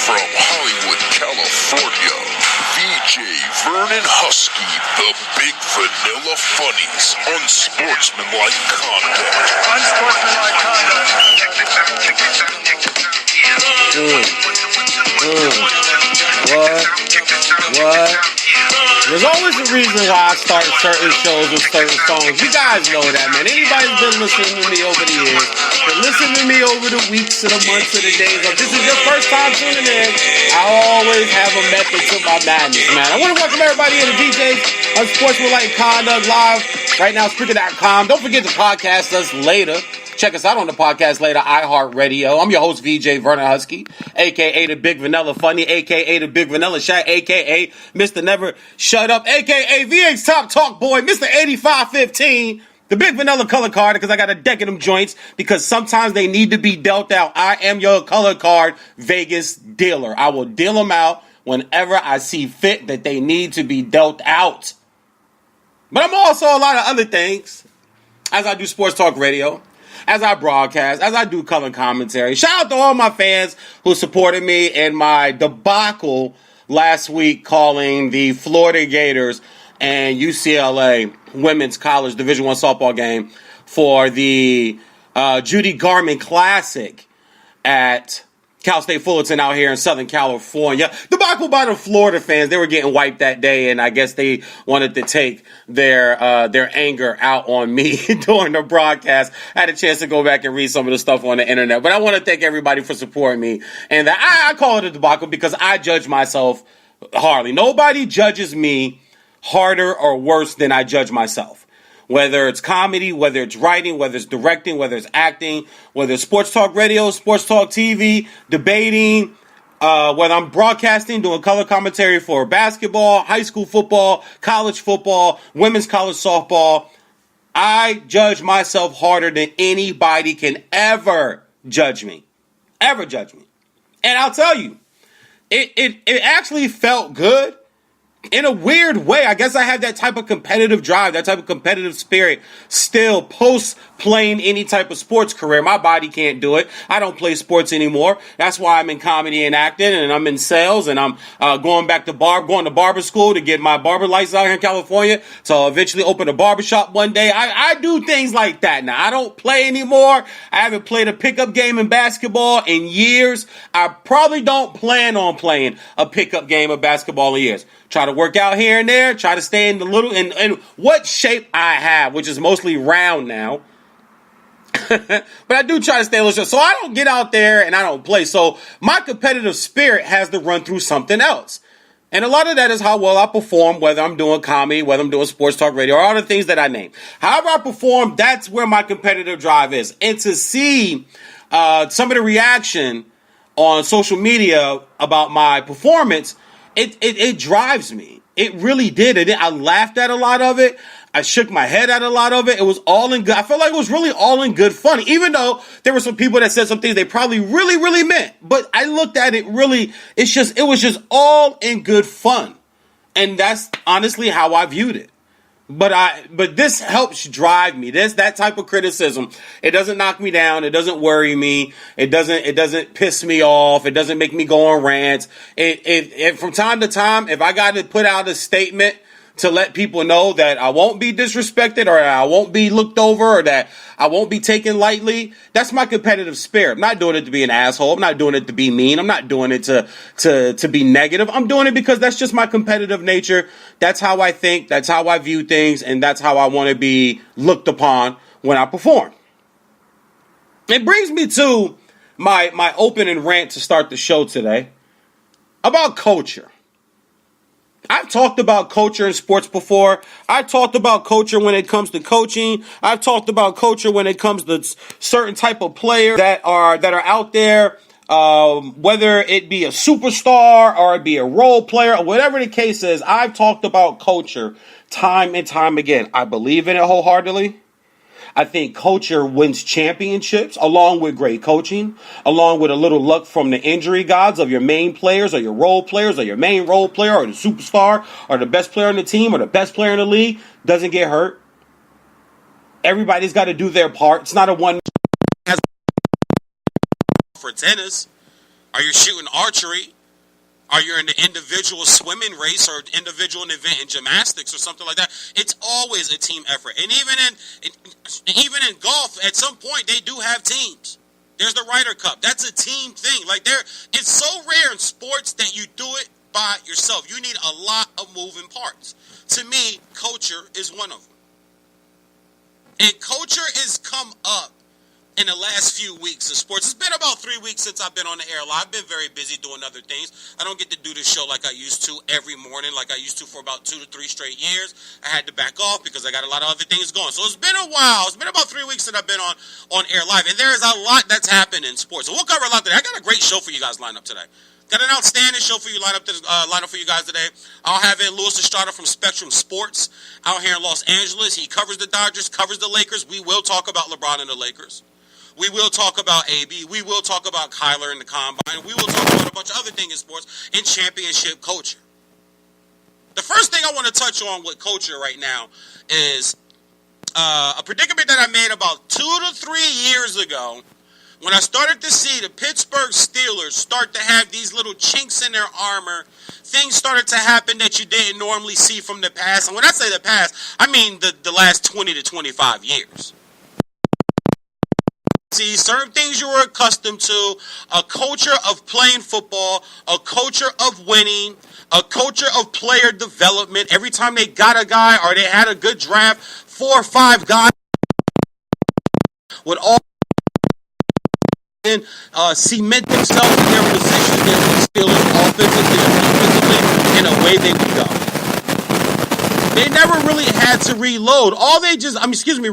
From Hollywood, California, VJ Vernon Husky, the Big Vanilla Funnies, Unsportsmanlike Conduct. Unsportsmanlike conduct. What? There's always a reason why I start certain shows with certain songs. You guys know that, man. Anybody's been listening to me over the years, been listening to me over the weeks and the months and the days. If this is your first time tuning in, I always have a method to my madness, man. I want to welcome everybody into DJ's Unsportsmanlike Conduct Live. Right now, Spreaker.com. Don't forget to podcast us later. Check us out on the podcast later, iHeartRadio. I'm your host, VJ Vernon Husky, a.k.a. the Big Vanilla Funny, a.k.a. the Big Vanilla Shy, a.k.a. Mr. Never Shut Up, a.k.a. VA's Top Talk Boy, Mr. 8515, the Big Vanilla Color Card, because I got a deck of them joints, because sometimes they need to be dealt out. I am your color card Vegas dealer. I will deal them out whenever I see fit that they need to be dealt out. But I'm also a lot of other things, as I do sports talk radio, as I broadcast, as I do color commentary. Shout out to all my fans who supported me in my debacle last week calling the Florida Gators and UCLA women's college Division I softball game for the Judy Garman Classic at Cal State Fullerton out here in Southern California. Debacle by the Florida fans. They were getting wiped that day, and I guess they wanted to take their anger out on me during the broadcast. I had a chance to go back and read some of the stuff on the internet, but I want to thank everybody for supporting me. And I call it a debacle because I judge myself hardly. Nobody judges me harder or worse than I judge myself. Whether it's comedy, whether it's writing, whether it's directing, whether it's acting, whether it's sports talk radio, sports talk TV, debating, whether I'm broadcasting, doing color commentary for basketball, high school football, college football, women's college softball, I judge myself harder than anybody can ever judge me. Ever judge me. And I'll tell you, it actually felt good. In a weird way, I guess I have that type of competitive drive, that type of competitive spirit still post playing any type of sports career. My body can't do it. I don't play sports anymore. That's why I'm in comedy and acting, and I'm in sales, and I'm going to barber school to get my barber license out here in California. So eventually open a barbershop one day. I do things like that now. I don't play anymore. I haven't played a pickup game in basketball in years. I probably don't plan on playing a pickup game of basketball in years. Try to work out here and there. Try to stay in the in what shape I have, which is mostly round now. But I do try to stay a little short. So I don't get out there and I don't play. So my competitive spirit has to run through something else. And a lot of that is how well I perform, whether I'm doing comedy, whether I'm doing sports talk radio, or all the things that I name. However I perform, that's where my competitive drive is. And to see some of the reaction on social media about my performance, it drives me. It really did. I laughed at a lot of it. I shook my head at a lot of it. It was all in good. I felt like it was really all in good fun, even though there were some people that said some things they probably really, really meant. But I looked at it really, it was just all in good fun. And that's honestly how I viewed it. But this helps drive me. That type of criticism, it doesn't knock me down. It doesn't worry me. It doesn't piss me off. It doesn't make me go on rants. It from time to time, if I got to put out a statement to let people know that I won't be disrespected or I won't be looked over or that I won't be taken lightly, that's my competitive spirit. I'm not doing it to be an asshole. I'm not doing it to be mean. I'm not doing it to be negative. I'm doing it because that's just my competitive nature. That's how I think. That's how I view things. And that's how I want to be looked upon when I perform. It brings me to my opening rant to start the show today about culture. I've talked about culture in sports before. I've talked about culture when it comes to coaching. I've talked about culture when it comes to certain type of players that are out there, whether it be a superstar or it be a role player or whatever the case is. I've talked about culture time and time again. I believe in it wholeheartedly. I think culture wins championships along with great coaching, along with a little luck from the injury gods of your main players or your role players or your main role player or the superstar or the best player on the team or the best player in the league doesn't get hurt. Everybody's got to do their part. It's not a one for tennis. Are you shooting archery? Are you in the individual swimming race or individual event in gymnastics or something like that? It's always a team effort. And even in golf, at some point they do have teams. There's the Ryder Cup. That's a team thing. Like it's so rare in sports that you do it by yourself. You need a lot of moving parts. To me, culture is one of them. And culture has come up in the last few weeks in sports. It's been about 3 weeks since I've been on the air live. I've been very busy doing other things. I don't get to do this show like I used to every morning, like I used to for about 2 to 3 straight years. I had to back off because I got a lot of other things going. So it's been a while. It's been about 3 weeks that I've been on air live. And there is a lot that's happened in sports. So we'll cover a lot today. I got a great show for you guys lined up today. Got an outstanding show for you lined up for you guys today. I'll have in Louis Estrada from Spectrum Sports out here in Los Angeles. He covers the Dodgers, covers the Lakers. We will talk about LeBron and the Lakers. We will talk about AB. We will talk about Kyler and the Combine. We will talk about a bunch of other things in sports and championship culture. The first thing I want to touch on with culture right now is a predicament that I made about 2 to 3 years ago when I started to see the Pittsburgh Steelers start to have these little chinks in their armor. Things started to happen that you didn't normally see from the past. And when I say the past, I mean the last 20 to 25 years. See, certain things you were accustomed to, a culture of playing football, a culture of winning, a culture of player development. Every time they got a guy or they had a good draft, 4 or 5 guys would all cement themselves in their positions against the Steelers offensively and defensively, and away they would go. They never really had to reload.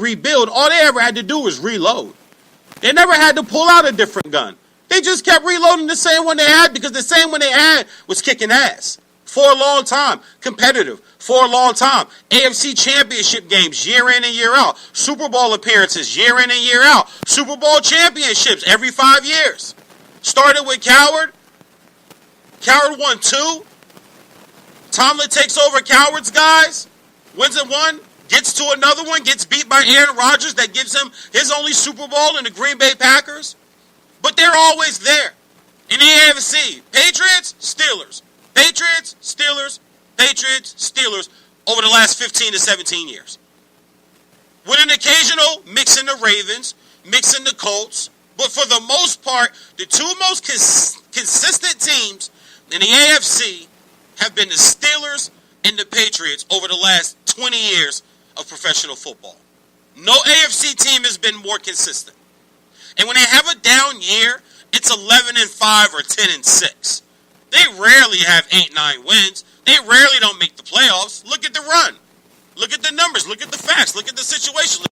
Rebuild. All they ever had to do was reload. They never had to pull out a different gun. They just kept reloading the same one they had because the same one they had was kicking ass for a long time. Competitive for a long time. AFC championship games year in and year out. Super Bowl appearances year in and year out. Super Bowl championships every 5 years. Started with Coward. Coward won 2. Tomlin takes over Coward's guys. Wins it 1. Gets to another one, gets beat by Aaron Rodgers. That gives him his only Super Bowl in the Green Bay Packers. But they're always there. In the AFC, Patriots, Steelers. Patriots, Steelers, Patriots, Steelers over the last 15 to 17 years. With an occasional mix in the Ravens, mix in the Colts. But for the most part, the two most consistent teams in the AFC have been the Steelers and the Patriots over the last 20 years of professional football. No AFC team has been more consistent. And when they have a down year, it's 11-5 or 10-6. They rarely have 8-9 wins. They rarely don't make the playoffs. Look at the run. Look at the numbers. Look at the facts. Look at the situation.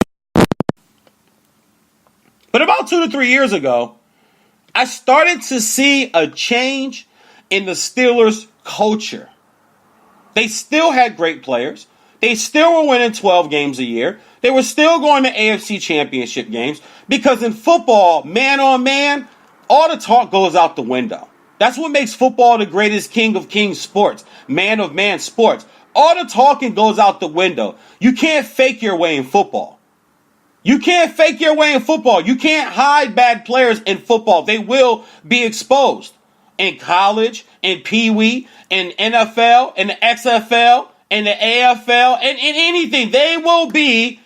But about 2 to 3 years ago, I started to see a change in the Steelers' culture. They still had great players. They still were winning 12 games a year. They were still going to AFC championship games because in football, man on man, all the talk goes out the window. That's what makes football the greatest king of kings sports, man of man sports. All the talking goes out the window. You can't fake your way in football. You can't fake your way in football. You can't hide bad players in football. They will be exposed. In college, in Pee Wee, in NFL, in the XFL, in the AFL, and in anything, they will be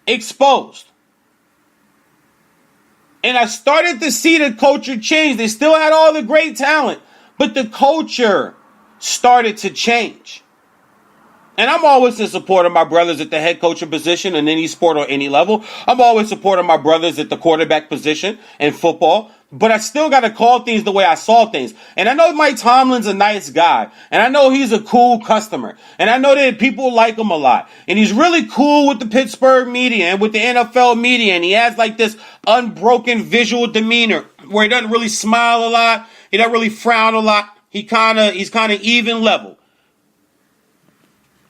exposed. And I started to see the culture change. They still had all the great talent, but the culture started to change. And I'm always in support of my brothers at the head coaching position in any sport or any level. I'm always supporting my brothers at the quarterback position in football. But I still got to call things the way I saw things. And I know Mike Tomlin's a nice guy. And I know he's a cool customer. And I know that people like him a lot. And he's really cool with the Pittsburgh media and with the NFL media. And he has like this unbroken visual demeanor where he doesn't really smile a lot. He doesn't really frown a lot. He's kind of even level.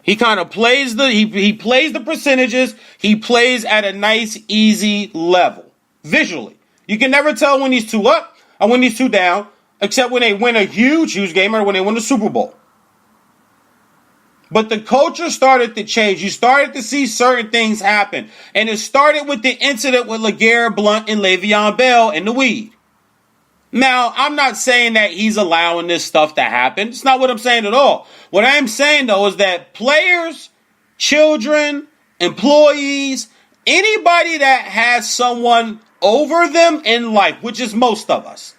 He kind of plays he plays the percentages. He plays at a nice, easy level visually. You can never tell when he's too up or when he's too down, except when they win a huge game or when they win the Super Bowl. But the culture started to change. You started to see certain things happen. And it started with the incident with LeGarrette Blount and Le'Veon Bell and the weed. Now, I'm not saying that he's allowing this stuff to happen. It's not what I'm saying at all. What I'm saying, though, is that players, children, employees, anybody that has someone over them in life, which is most of us.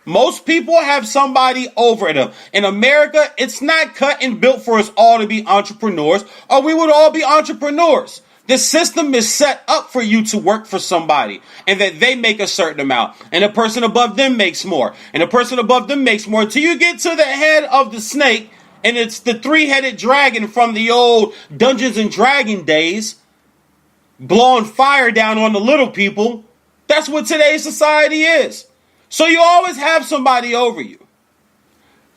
Most people have somebody over them. In America, it's not cut and built for us all to be entrepreneurs, or we would all be entrepreneurs. The system is set up for you to work for somebody and that they make a certain amount and the person above them makes more and the person above them makes more until you get to the head of the snake and it's the three-headed dragon from the old Dungeons and Dragons days blowing fire down on the little people. That's what today's society is. So you always have somebody over you.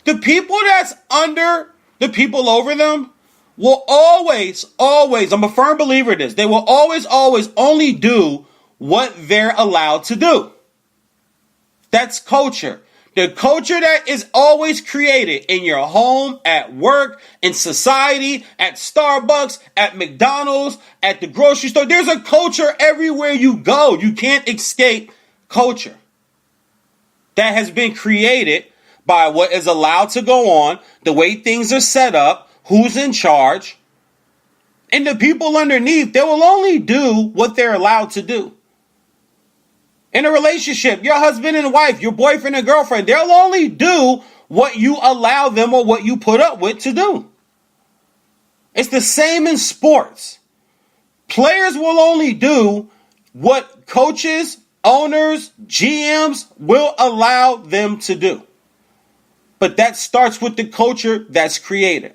The people that's under the people over them will always, I'm a firm believer in this, they will always only do what they're allowed to do. That's culture. The culture that is always created in your home, at work, in society, at Starbucks, at McDonald's, at the grocery store. There's a culture everywhere you go. You can't escape culture. That has been created by what is allowed to go on, the way things are set up, who's in charge, and the people underneath, they will only do what they're allowed to do. In a relationship, your husband and wife, your boyfriend and girlfriend, they'll only do what you allow them or what you put up with to do. It's the same in sports. Players will only do what coaches, owners, GMs will allow them to do. But that starts with the culture that's created.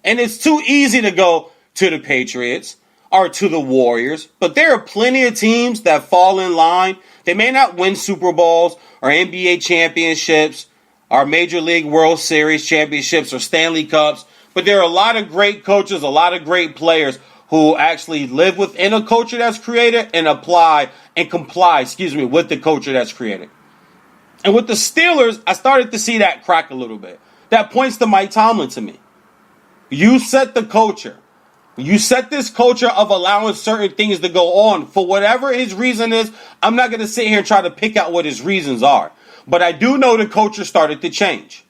And it's too easy to go to the Patriots or to the Warriors, but there are plenty of teams that fall in line. They may not win Super Bowls or NBA championships or Major League World Series championships or Stanley Cups, but there are a lot of great coaches, a lot of great players who actually live within a culture that's created and comply with the culture that's created. And with the Steelers, I started to see that crack a little bit. That points to Mike Tomlin to me. You set the culture. You set this culture of allowing certain things to go on. For whatever his reason is, I'm not going to sit here and try to pick out what his reasons are. But I do know the culture started to change.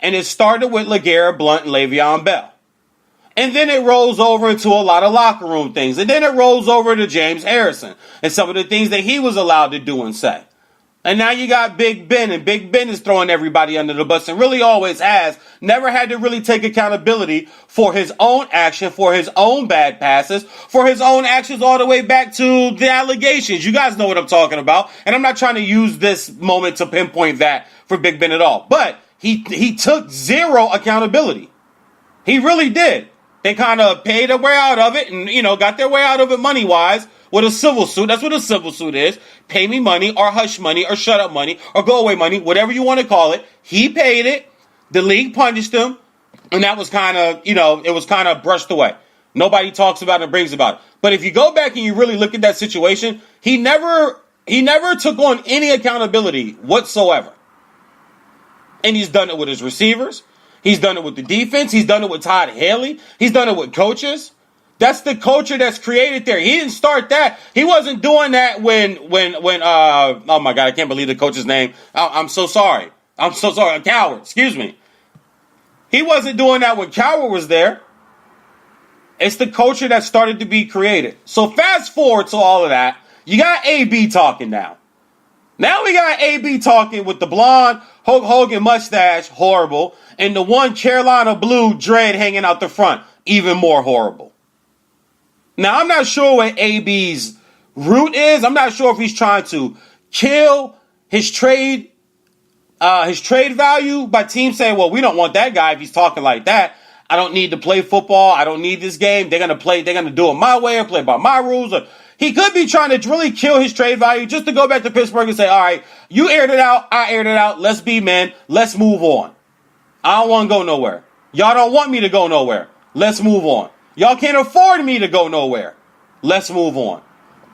And it started with LeGarrette Blount and Le'Veon Bell. And then it rolls over into a lot of locker room things. And then it rolls over to James Harrison and some of the things that he was allowed to do and say. And now you got Big Ben, and Big Ben is throwing everybody under the bus and really always has. Never had to really take accountability for his own action, for his own bad passes, for his own actions all the way back to the allegations. You guys know what I'm talking about. And I'm not trying to use this moment to pinpoint that for Big Ben at all. But he took zero accountability. He really did. They kind of paid their way out of it and, got their way out of it money-wise. With a civil suit, that's what a civil suit is. Pay me money or hush money or shut up money or go away money, whatever you want to call it. He paid it. The league punished him. And that was kind of, it was kind of brushed away. Nobody talks about it and brings about it. But if you go back and you really look at that situation, he never took on any accountability whatsoever. And he's done it with his receivers. He's done it with the defense. He's done it with Todd Haley. He's done it with coaches. That's the culture that's created there. He didn't start that. He wasn't doing that when oh my God, I can't believe the coach's name. I'm so sorry. Coward, excuse me. He wasn't doing that when Coward was there. It's the culture that started to be created. So fast forward to all of that. You got AB talking now. Now we got AB talking with the blonde Hulk Hogan mustache, horrible, and the one Carolina blue dread hanging out the front, even more horrible. Now, I'm not sure what AB's root is. I'm not sure if he's trying to kill his trade value by teams saying, well, we don't want that guy if he's talking like that. I don't need to play football. I don't need this game. They're going to do it my way or play by my rules. Or he could be trying to really kill his trade value just to go back to Pittsburgh and say, all right, you aired it out. I aired it out. Let's be men. Let's move on. I don't want to go nowhere. Y'all don't want me to go nowhere. Let's move on. Y'all can't afford me to go nowhere. Let's move on.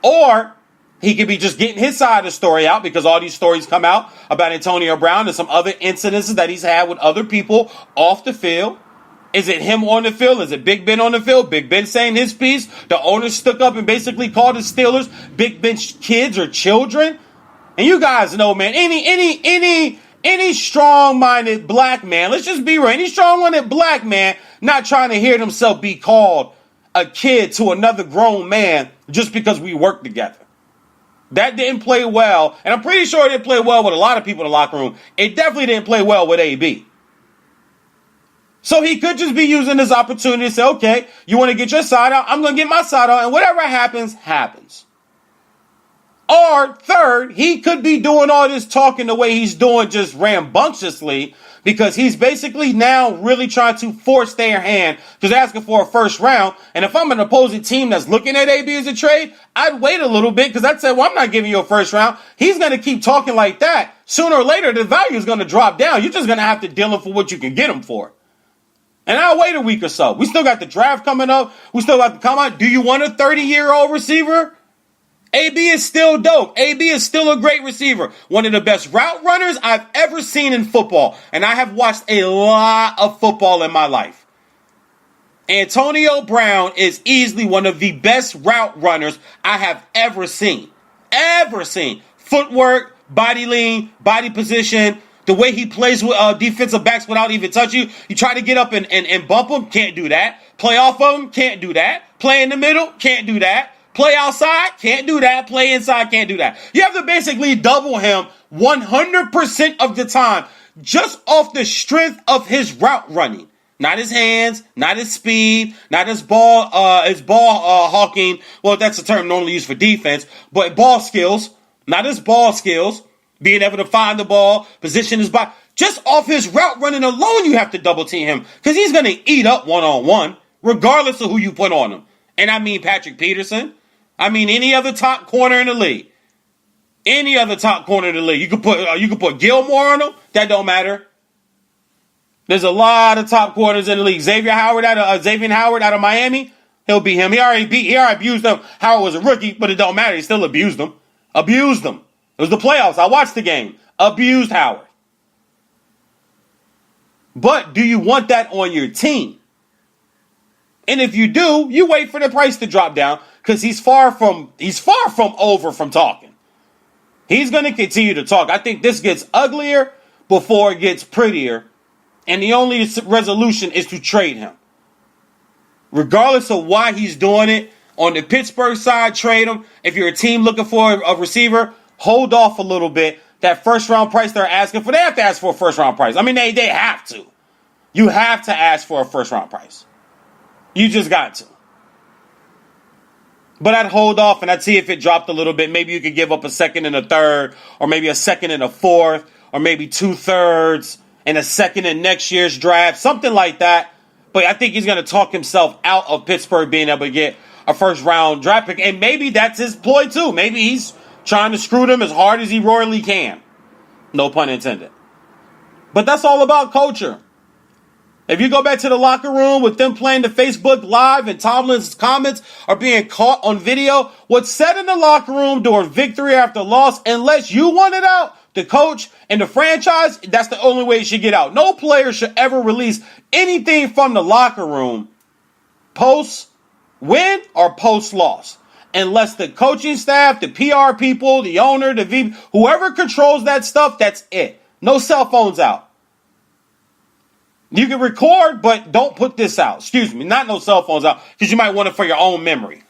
Or he could be just getting his side of the story out because all these stories come out about Antonio Brown and some other incidences that he's had with other people off the field. Is it him on the field? Is it Big Ben on the field? Big Ben saying his piece. The owner stuck up and basically called the Steelers Big Ben's kids or children. And you guys know, man, any strong-minded black man, let's just be real, any strong-minded black man not trying to hear himself be called a kid to another grown man just because we work together. That didn't play well, and I'm pretty sure it didn't play well with a lot of people in the locker room. It definitely didn't play well with AB. So he could just be using this opportunity to say, okay, you want to get your side out? I'm going to get my side out, and whatever happens, happens. Or third, he could be doing all this talking the way he's doing just rambunctiously because he's basically now really trying to force their hand because they're asking for a first round. And if I'm an opposing team that's looking at AB as a trade, I'd wait a little bit because I'd say, well, I'm not giving you a first round. He's going to keep talking like that. Sooner or later, the value is going to drop down. You're just going to have to deal him for what you can get him for. And I'll wait a week or so. We still got the draft coming up. We still got the combine. Do you want a 30-year-old receiver? AB is still dope. AB is still a great receiver. One of the best route runners I've ever seen in football. And I have watched a lot of football in my life. Antonio Brown is easily one of the best route runners I have ever seen. Ever seen. Footwork, body lean, body position, the way he plays with defensive backs without even touching you. You try to get up and bump them, can't do that. Play off of them, can't do that. Play in the middle, can't do that. Play outside, can't do that. Play inside, can't do that. You have to basically double him 100% of the time just off the strength of his route running. Not his hands, not his speed, not his ball hawking. Well, that's a term normally used for defense, but ball skills, not his ball skills, being able to find the ball, position his body. Just off his route running alone, you have to double team him because he's going to eat up one-on-one regardless of who you put on him. And I mean Patrick Peterson. I mean any other top corner in the league. Any other top corner in the league. You could put Gilmore on him. That don't matter. There's a lot of top corners in the league. Xavier Howard out of Miami. He'll be him. He already abused him. Howard was a rookie, but it don't matter. He still abused him. Abused him. It was the playoffs. I watched the game. Abused Howard. But do you want that on your team? And if you do, you wait for the price to drop down because he's far from over from talking. He's going to continue to talk. I think this gets uglier before it gets prettier. And the only resolution is to trade him. Regardless of why he's doing it, on the Pittsburgh side, trade him. If you're a team looking for a receiver, hold off a little bit. That first round price they're asking for, they have to ask for a first round price. I mean, they have to. You have to ask for a first round price. You just got to. But I'd hold off and I'd see if it dropped a little bit. Maybe you could give up a second and a third, or maybe a second and a fourth, or maybe 2/3 and a second in next year's draft, something like that. But I think he's going to talk himself out of Pittsburgh being able to get a first round draft pick. And maybe that's his ploy too. Maybe he's trying to screw them as hard as he royally can. No pun intended. But that's all about culture. If you go back to the locker room with them playing the Facebook Live and Tomlin's comments are being caught on video, what's said in the locker room during victory after loss, unless you want it out, the coach and the franchise, that's the only way it should get out. No player should ever release anything from the locker room post-win or post-loss. Unless the coaching staff, the PR people, the owner, the VP, whoever controls that stuff, that's it. No cell phones out. You can record, but don't put this out. Excuse me, not no cell phones out, because you might want it for your own memory.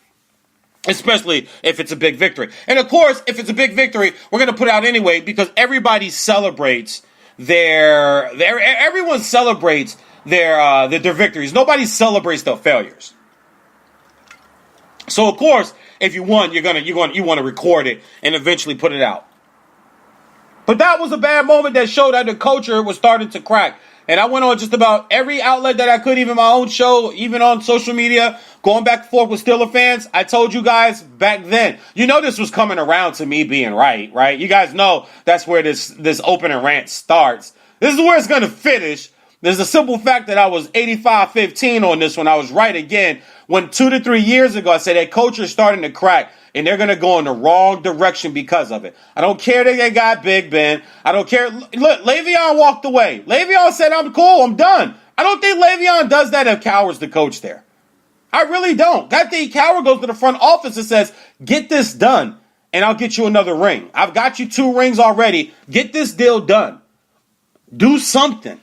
Especially if it's a big victory. And of course, if it's a big victory, we're going to put it out anyway, because everybody celebrates everyone celebrates their victories. Nobody celebrates their failures. So of course, if you won, you want to record it and eventually put it out. But that was a bad moment that showed that the culture was starting to crack. And I went on just about every outlet that I could, even my own show, even on social media, going back and forth with Steeler fans. I told you guys back then, you know this was coming around to me being right? You guys know that's where this opening rant starts. This is where it's going to finish. There's a simple fact that I was 85-15 on this one. I was right again when 2 to 3 years ago I said that culture is starting to crack. And they're going to go in the wrong direction because of it. I don't care that they got Big Ben. I don't care. Look, Le'Veon walked away. Le'Veon said, I'm cool. I'm done. I don't think Le'Veon does that if Cowher's the coach there. I really don't. I think Cowher goes to the front office and says, get this done. and I'll get you another ring. I've got you 2 rings already. Get this deal done. Do something.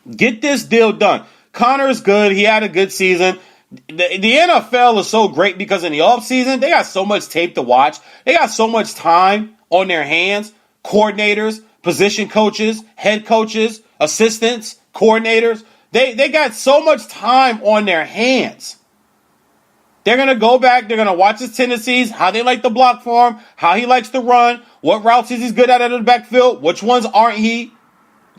Get this deal done. Connor is good. He had a good season. The NFL is so great because in the offseason, they got so much tape to watch. They got so much time on their hands. Coordinators, position coaches, head coaches, assistants, coordinators. They got so much time on their hands. They're going to go back. They're going to watch his tendencies, how they like to block for him, how he likes to run, what routes is he good at in the backfield, which ones aren't he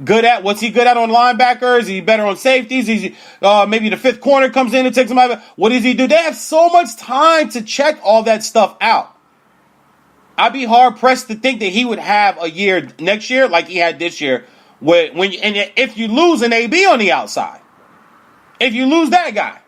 good at? What's he good at on linebackers? Is he better on safeties? Is he, maybe the 5th corner comes in and takes him out. What does he do? They have so much time to check all that stuff out. I'd be hard pressed to think that he would have a year next year like he had this year. If you lose an AB on the outside, if you lose that guy,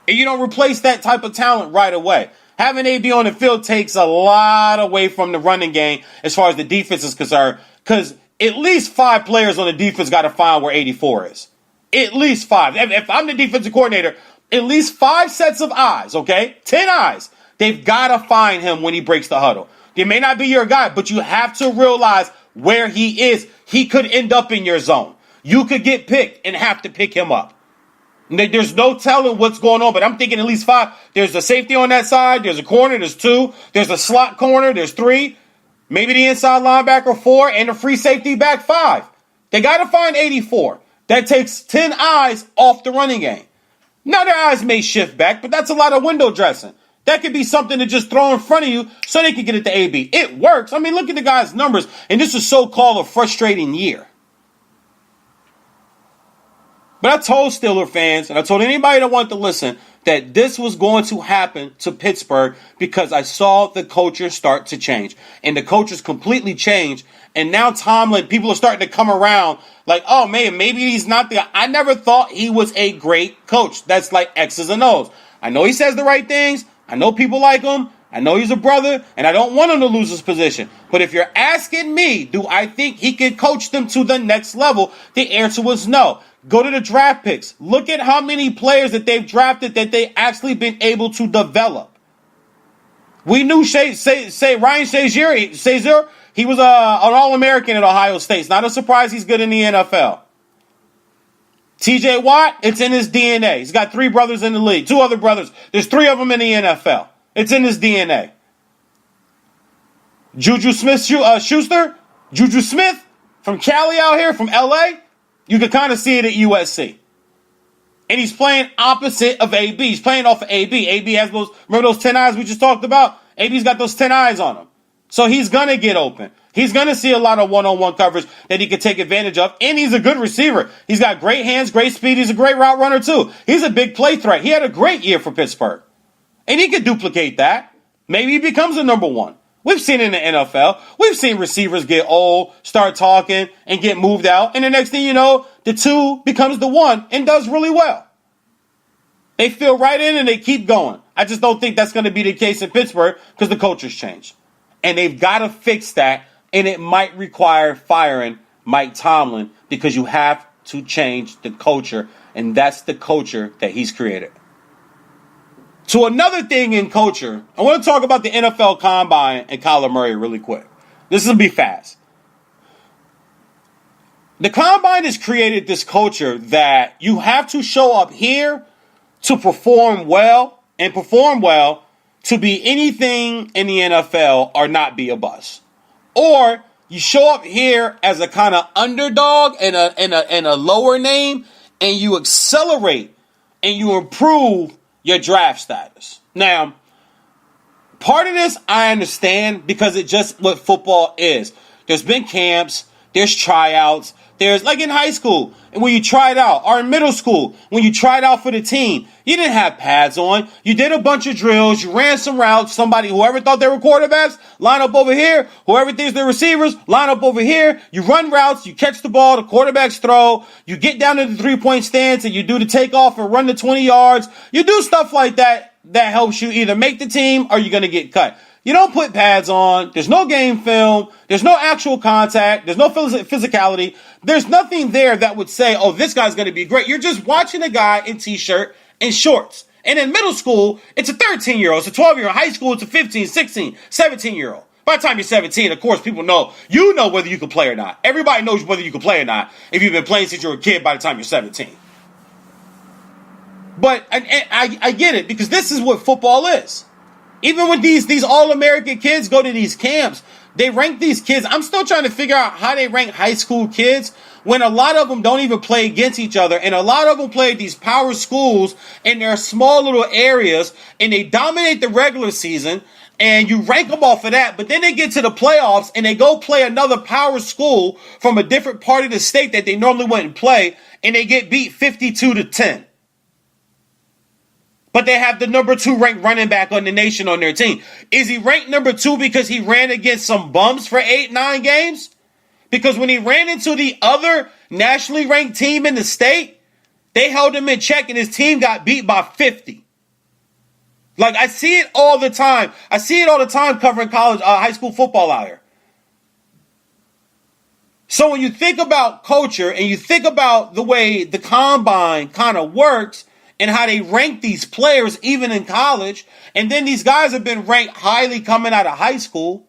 and you don't replace that type of talent right away, having AB on the field takes a lot away from the running game as far as the defense is concerned. Because at least 5 players on the defense got to find where 84 is. At least 5. If I'm the defensive coordinator, at least 5 sets of eyes, okay? 10 eyes. They've got to find him when he breaks the huddle. He may not be your guy, but you have to realize where he is. He could end up in your zone. You could get picked and have to pick him up. There's no telling what's going on, but I'm thinking at least 5. There's a safety on that side. There's a corner. There's 2. There's a slot corner. There's 3. Maybe the inside linebacker 4 and the free safety back 5. They got to find 84. That takes 10 eyes off the running game. Now their eyes may shift back, but that's a lot of window dressing. That could be something to just throw in front of you so they can get it to AB. It works. I mean, look at the guy's numbers, and this is so-called a frustrating year. But I told Steeler fans, and I told anybody that wanted to listen, that this was going to happen to Pittsburgh because I saw the culture start to change. And the culture's completely changed. And now Tomlin, people are starting to come around like, oh, man, maybe he's not the guy. I never thought he was a great coach. That's like X's and O's. I know he says the right things. I know people like him. I know he's a brother, and I don't want him to lose his position. But if you're asking me, do I think he can coach them to the next level? The answer was no. Go to the draft picks. Look at how many players that they've drafted that they actually been able to develop. We knew Ryan Shazier, he was an All-American at Ohio State. It's not a surprise he's good in the NFL. TJ Watt, it's in his DNA. He's got 3 brothers in the league. 2 other brothers. There's 3 of them in the NFL. It's in his DNA. Juju Smith-Schuster, Juju Smith from Cali out here, from LA, you can kind of see it at USC. And he's playing opposite of AB. He's playing off of AB. AB has those, remember those 10 eyes we just talked about? AB's got those 10 eyes on him. So he's going to get open. He's going to see a lot of one-on-one coverage that he can take advantage of. And he's a good receiver. He's got great hands, great speed. He's a great route runner, too. He's a big play threat. He had a great year for Pittsburgh. And he could duplicate that. Maybe he becomes a number 1. We've seen in the NFL. We've seen receivers get old, start talking, and get moved out. And the next thing you know, the 2 becomes the 1 and does really well. They fill right in and they keep going. I just don't think that's going to be the case in Pittsburgh because the culture's changed. And they've got to fix that. And it might require firing Mike Tomlin because you have to change the culture. And that's the culture that he's created. To another thing in culture, I want to talk about the NFL Combine and Kyler Murray really quick. This will be fast. The Combine has created this culture that you have to show up here to perform well, and perform well to be anything in the NFL or not be a bust. Or you show up here as a kind of underdog and a lower name, and you accelerate and you improve your draft status. Now, part of this I understand because it's just what football is. There's been camps, there's tryouts, there's like in high school when you tried out, or in middle school when you tried out for the team, you didn't have pads on. You did a bunch of drills, you ran some routes. Whoever thought they were quarterbacks, line up over here. Whoever thinks they're receivers, line up over here. You run routes, you catch the ball, the quarterbacks throw, you get down to the 3-point stance and you do the takeoff and run the 20 yards. You do stuff like that that helps you either make the team or you're going to get cut. You don't put pads on. There's no game film. There's no actual contact. There's no physicality. There's nothing there that would say, oh, this guy's going to be great. You're just watching a guy in t-shirt and shorts. And in middle school, it's a 13-year-old. It's a 12-year-old. High school, it's a 15, 16, 17-year-old. By the time you're 17, of course, people know, you know whether you can play or not. Everybody knows whether you can play or not if you've been playing since you were a kid by the time you're 17. But I get it, because this is what football is. Even when these All-American kids go to these camps, they rank these kids. I'm still trying to figure out how they rank high school kids when a lot of them don't even play against each other. And a lot of them play at these power schools in their small little areas, and they dominate the regular season, and you rank them off of that. But then they get to the playoffs, and they go play another power school from a different part of the state that they normally wouldn't play, and they get beat 52-10. But they have the number 2 ranked running back on the nation on their team. Is he ranked number 2 because he ran against some bums for 8-9 games? Because when he ran into the other nationally ranked team in the state, they held him in check and his team got beat by 50. Like, I see it all the time. I see it all the time covering high school football out here. So when you think about culture and you think about the way the combine kind of works, and how they rank these players even in college, and then these guys have been ranked highly coming out of high school,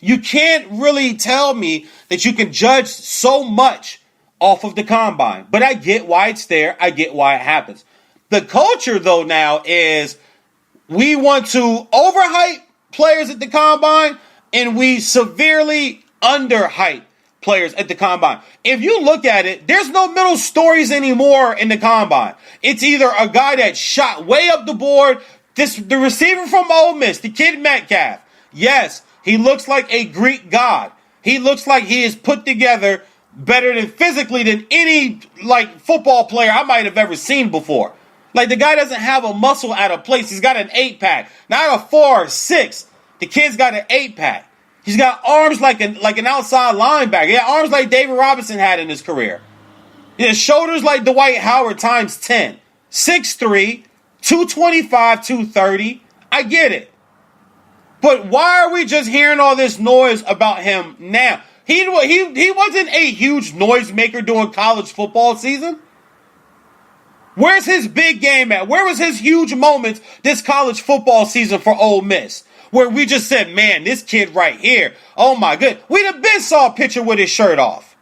you can't really tell me that you can judge so much off of the combine. But I get why it's there. I get why it happens. The culture, though, now is we want to overhype players at the combine, and we severely underhype players at the combine. If you look at it, there's no middle stories anymore in the combine. It's either a guy that shot way up the board, the receiver from Ole Miss, the kid Metcalf. Yes, he looks like a Greek god. He looks like he is put together better than physically than any football player I might have ever seen before. Like, the guy doesn't have a muscle out of place. He's got an 8-pack, not a 4 or 6. The kid's got an 8-pack. He's got arms like an outside linebacker. He had arms like David Robinson had in his career. He has shoulders like Dwight Howard times 10. 6'3", 225, 230. I get it. But why are we just hearing all this noise about him now? He wasn't a huge noisemaker during college football season. Where's his big game at? Where was his huge moments this college football season for Ole Miss? Where we just said, man, this kid right here, oh my good. We'd have been saw a picture with his shirt off.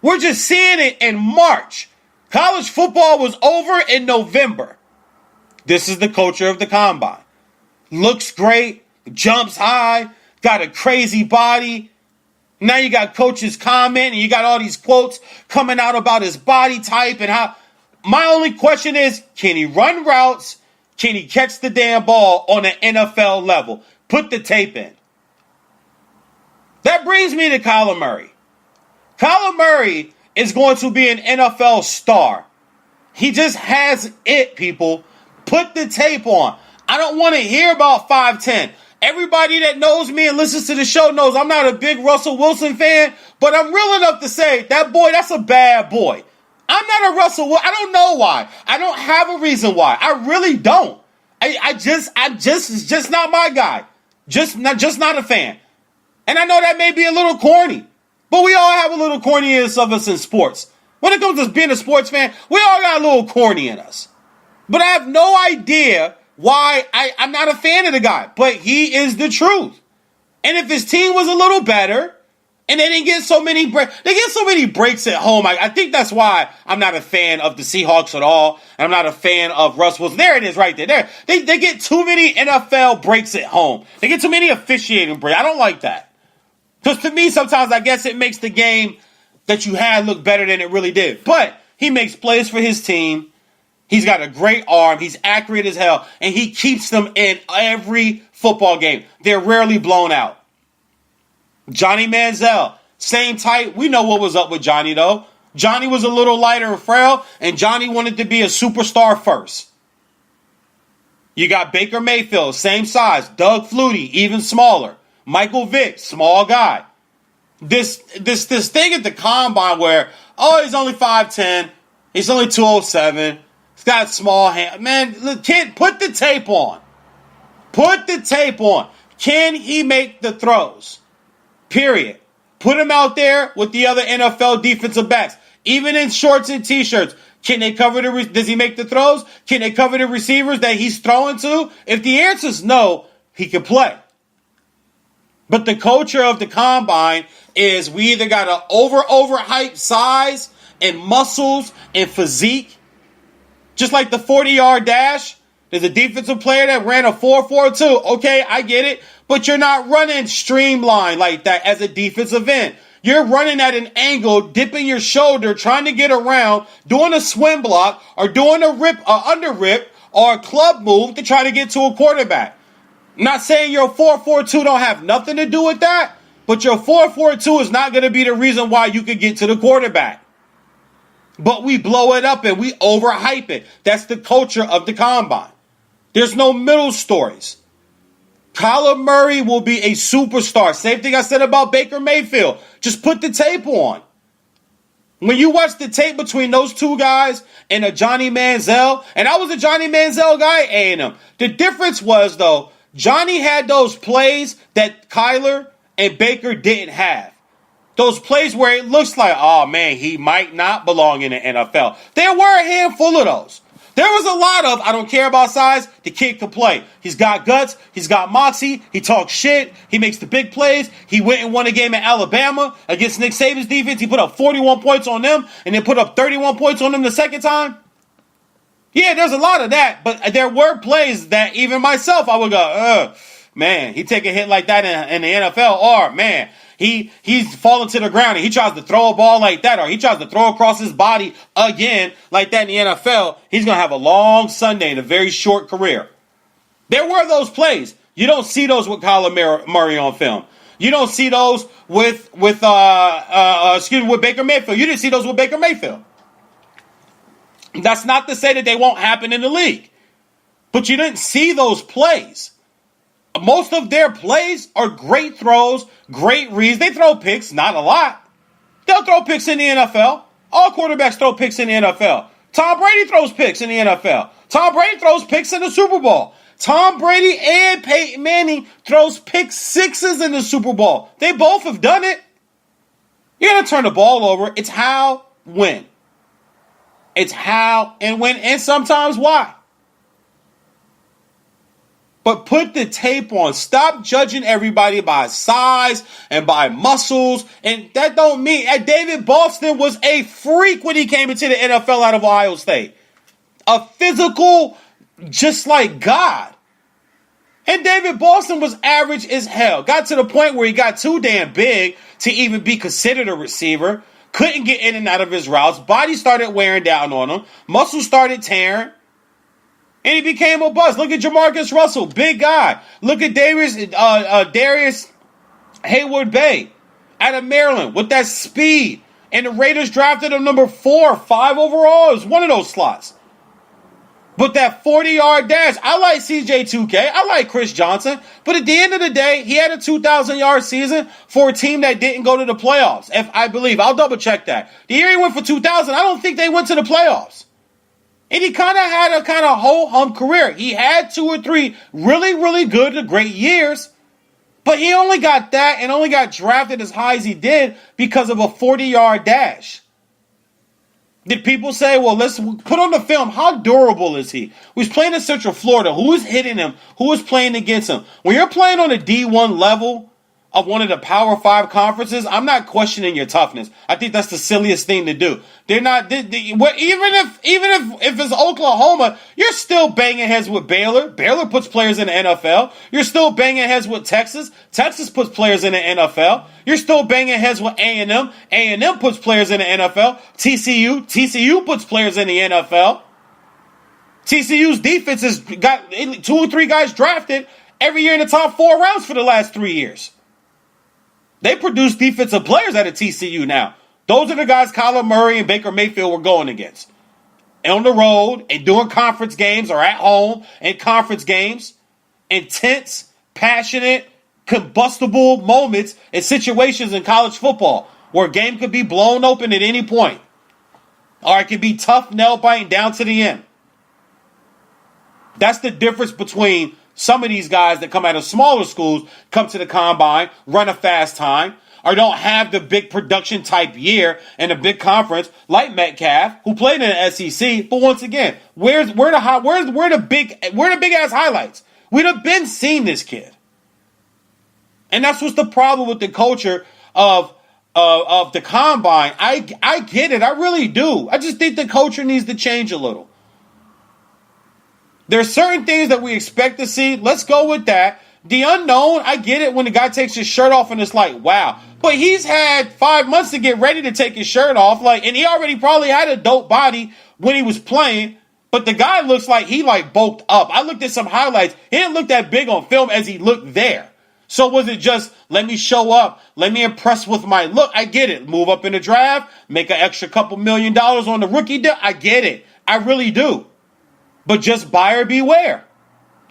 We're just seeing it in March. College football was over in November. This is the culture of the combine. Looks great, jumps high, got a crazy body. Now you got coaches commenting, and you got all these quotes coming out about his body type and how. My only question is, can he run routes? Can he catch the damn ball on an NFL level? Put the tape in. That brings me to Kyler Murray. Kyler Murray is going to be an NFL star. He just has it, people. Put the tape on. I don't want to hear about 5'10". Everybody that knows me and listens to the show knows I'm not a big Russell Wilson fan, but I'm real enough to say that boy, that's a bad boy. I'm not a Russell Wilson. I don't know why. I don't have a reason why. I really don't. It's just not my guy. Just not a fan. And I know that may be a little corny, but we all have a little corniness of us in sports. When it comes to being a sports fan, we all got a little corny in us. But I have no idea why I'm not a fan of the guy. But he is the truth. And if his team was a little better, and they didn't get so many breaks. They get so many breaks at home. I think that's why I'm not a fan of the Seahawks at all. And I'm not a fan of Russ Wilson. There it is right there. They get too many NFL breaks at home. They get too many officiating breaks. I don't like that. Because to me, sometimes I guess it makes the game that you had look better than it really did. But he makes plays for his team. He's got a great arm. He's accurate as hell. And he keeps them in every football game. They're rarely blown out. Johnny Manziel, same type. We know what was up with Johnny, though. Johnny was a little lighter and frail, and Johnny wanted to be a superstar first. You got Baker Mayfield, same size. Doug Flutie, even smaller. Michael Vick, small guy. This thing at the combine where, oh, he's only 5'10", he's only 207, he's got small hands. Man, look, kid, put the tape on. Put the tape on. Can he make the throws? Period. Put him out there with the other NFL defensive backs. Even in shorts and t-shirts. Can they cover does he make the throws? Can they cover the receivers that he's throwing to? If the answer is no, he can play. But the culture of the combine is we either got an overhyped size and muscles and physique, just like the 40-yard dash. There's a defensive player that ran a 4.42. Okay, I get it. But you're not running streamlined like that as a defensive end. You're running at an angle, dipping your shoulder, trying to get around, doing a swim block, or doing a under rip, or a club move to try to get to a quarterback. I'm not saying your 4.42 don't have nothing to do with that, but your 4.42 is not going to be the reason why you could get to the quarterback. But we blow it up and we overhype it. That's the culture of the combine. There's no middle stories. Kyler Murray will be a superstar. Same thing I said about Baker Mayfield. Just put the tape on. When you watch the tape between those two guys and a Johnny Manziel, and I was a Johnny Manziel guy, A&M. The difference was, though, Johnny had those plays that Kyler and Baker didn't have. Those plays where it looks like, oh, man, he might not belong in the NFL. There were a handful of those. There was a lot of, I don't care about size, the kid can play. He's got guts, he's got moxie, he talks shit, he makes the big plays. He went and won a game in Alabama against Nick Saban's defense. He put up 41 points on them and then put up 31 points on them the second time. Yeah, there's a lot of that, but there were plays that even myself, I would go, man, he take a hit like that in the NFL, or man, he's falling to the ground and he tries to throw a ball like that, or he tries to throw across his body again like that in the NFL, he's going to have a long Sunday and a very short career. There were those plays. You don't see those with Kyler Murray on film. You don't see those with Baker Mayfield. You didn't see those with Baker Mayfield. That's not to say that they won't happen in the league. But you didn't see those plays. Most of their plays are great throws, great reads. They throw picks, not a lot. They'll throw picks in the NFL. All quarterbacks throw picks in the NFL. Tom Brady throws picks in the NFL. Tom Brady throws picks in the Super Bowl. Tom Brady and Peyton Manning throws pick sixes in the Super Bowl. They both have done it. You're going to turn the ball over. It's how, when. It's how and when, and sometimes why. But put the tape on. Stop judging everybody by size and by muscles. And that don't mean David Boston was a freak when he came into the NFL out of Ohio State. A physical, just like God. And David Boston was average as hell. Got to the point where he got too damn big to even be considered a receiver. Couldn't get in and out of his routes. Body started wearing down on him. Muscles started tearing. And he became a bust. Look at Jamarcus Russell, big guy. Look at Darius Haywood-Bay out of Maryland with that speed. And the Raiders drafted him number 4 or 5 overall. It was one of those slots. But that 40-yard dash, I like CJ2K. I like Chris Johnson. But at the end of the day, he had a 2,000-yard season for a team that didn't go to the playoffs, if I believe. I'll double-check that. The year he went for 2,000, I don't think they went to the playoffs. And he kind of had a kind of ho-hum career. He had 2 or 3 really, really good to great years. But he only got that and only got drafted as high as he did because of a 40-yard dash. Did people say, well, let's put on the film, how durable is he? He's playing in Central Florida. Who is hitting him? Who is playing against him? When you're playing on a D1 level of one of the Power 5 conferences, I'm not questioning your toughness. I think that's the silliest thing to do. They're not, even if it's Oklahoma, you're still banging heads with Baylor. Baylor puts players in the NFL. You're still banging heads with Texas. Texas puts players in the NFL. You're still banging heads with A&M. A&M puts players in the NFL. TCU puts players in the NFL. TCU's defense has got 2 or 3 guys drafted every year in the top 4 rounds for the last 3 years. They produce defensive players out of TCU now. Those are the guys Kyler Murray and Baker Mayfield were going against. On the road and doing conference games or at home in conference games. Intense, passionate, combustible moments and situations in college football where a game could be blown open at any point. Or it could be tough nail biting down to the end. That's the difference between some of these guys that come out of smaller schools, come to the combine, run a fast time. or don't have the big production type year in a big conference like Metcalf, who played in the SEC. But once again, where the big ass highlights? We'd have been seeing this kid. And that's what's the problem with the culture of the combine. I get it. I really do. I just think the culture needs to change a little. There's certain things that we expect to see. Let's go with that. The unknown, I get it when the guy takes his shirt off and it's like, wow. But he's had 5 months to get ready to take his shirt off. And he already probably had a dope body when he was playing. But the guy looks like he bulked up. I looked at some highlights. He didn't look that big on film as he looked there. So was it just, let me show up, let me impress with my look? I get it. Move up in the draft, make an extra couple $1 million on the rookie deal. I get it. I really do. But just buyer beware.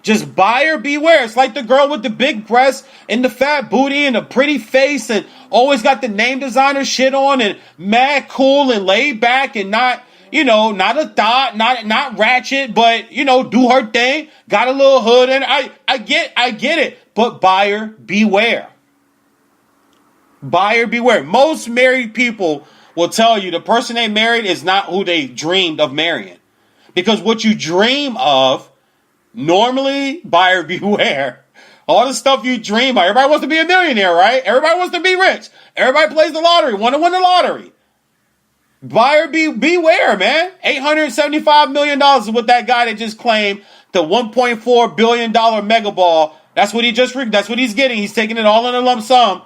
Just buyer beware. It's like the girl with the big breasts and the fat booty and a pretty face and always got the name designer shit on and mad cool and laid back and not, not a thought, not ratchet, but, do her thing. Got a little hood and I get it. But buyer beware. Buyer beware. Most married people will tell you the person they married is not who they dreamed of marrying. Because what you dream of, normally, buyer beware. All the stuff you dream of. Everybody wants to be a millionaire, right? Everybody wants to be rich. Everybody plays the lottery, want to win the lottery. Buyer beware, man. $875 million is what that guy that just claimed the $1.4 billion mega ball. That's what he's getting. He's taking it all in a lump sum.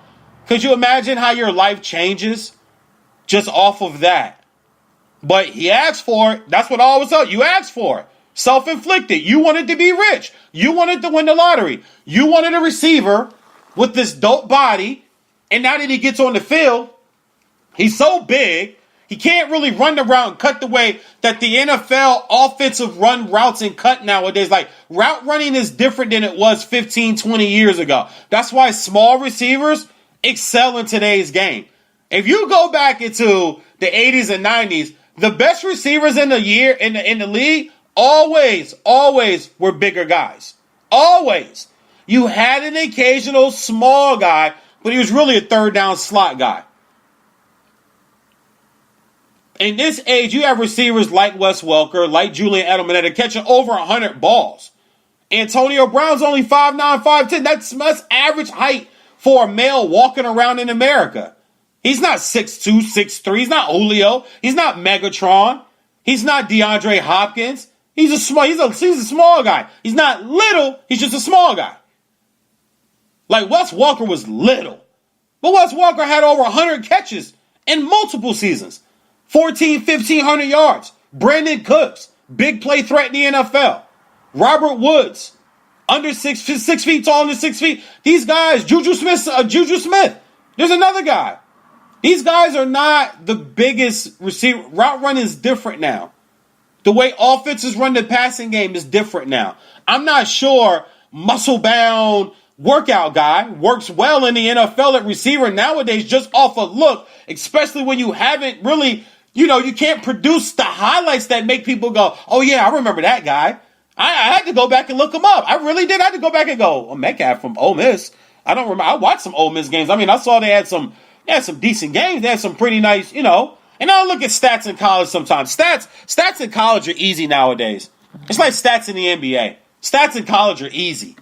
Could you imagine how your life changes just off of that? But he asked for it. That's what I always tell you. You asked for it. Self-inflicted. You wanted to be rich. You wanted to win the lottery. You wanted a receiver with this dope body. And now that he gets on the field, he's so big, he can't really run the route and cut the way that the NFL offensive run routes and cut nowadays. Like, route running is different than it was 15, 20 years ago. That's why small receivers excel in today's game. If you go back into the 80s and 90s, the best receivers in the league always were bigger guys. Always. You had an occasional small guy, but he was really a third down slot guy. In this age, you have receivers like Wes Welker, like Julian Edelman that are catching over 100 balls. Antonio Brown's only 5'9", 5'10". That's average height for a male walking around in America. He's not 6'2", 6'3". He's not Julio. He's not Megatron. He's not DeAndre Hopkins. He's a small guy. He's not little. He's just a small guy. Like Wes Welker was little. But Wes Welker had over 100 catches in multiple seasons. 1,500 yards. Brandon Cooks, big play threat in the NFL. Robert Woods, under 6 feet tall, under 6 feet. These guys, Juju Smith. There's another guy. These guys are not the biggest receiver. Route running is different now. The way offenses run the passing game is different now. I'm not sure muscle-bound workout guy works well in the NFL at receiver nowadays just off a look, especially when you haven't really, you can't produce the highlights that make people go, oh yeah, I remember that guy. I had to go back and look him up. I really did. I had to go back and go, oh, Metcalf from Ole Miss. I don't remember. I watched some Ole Miss games. I mean, I saw they had some decent games. They had some pretty nice, And I look at stats in college sometimes. Stats in college are easy nowadays. It's like stats in the NBA. Stats in college are easy.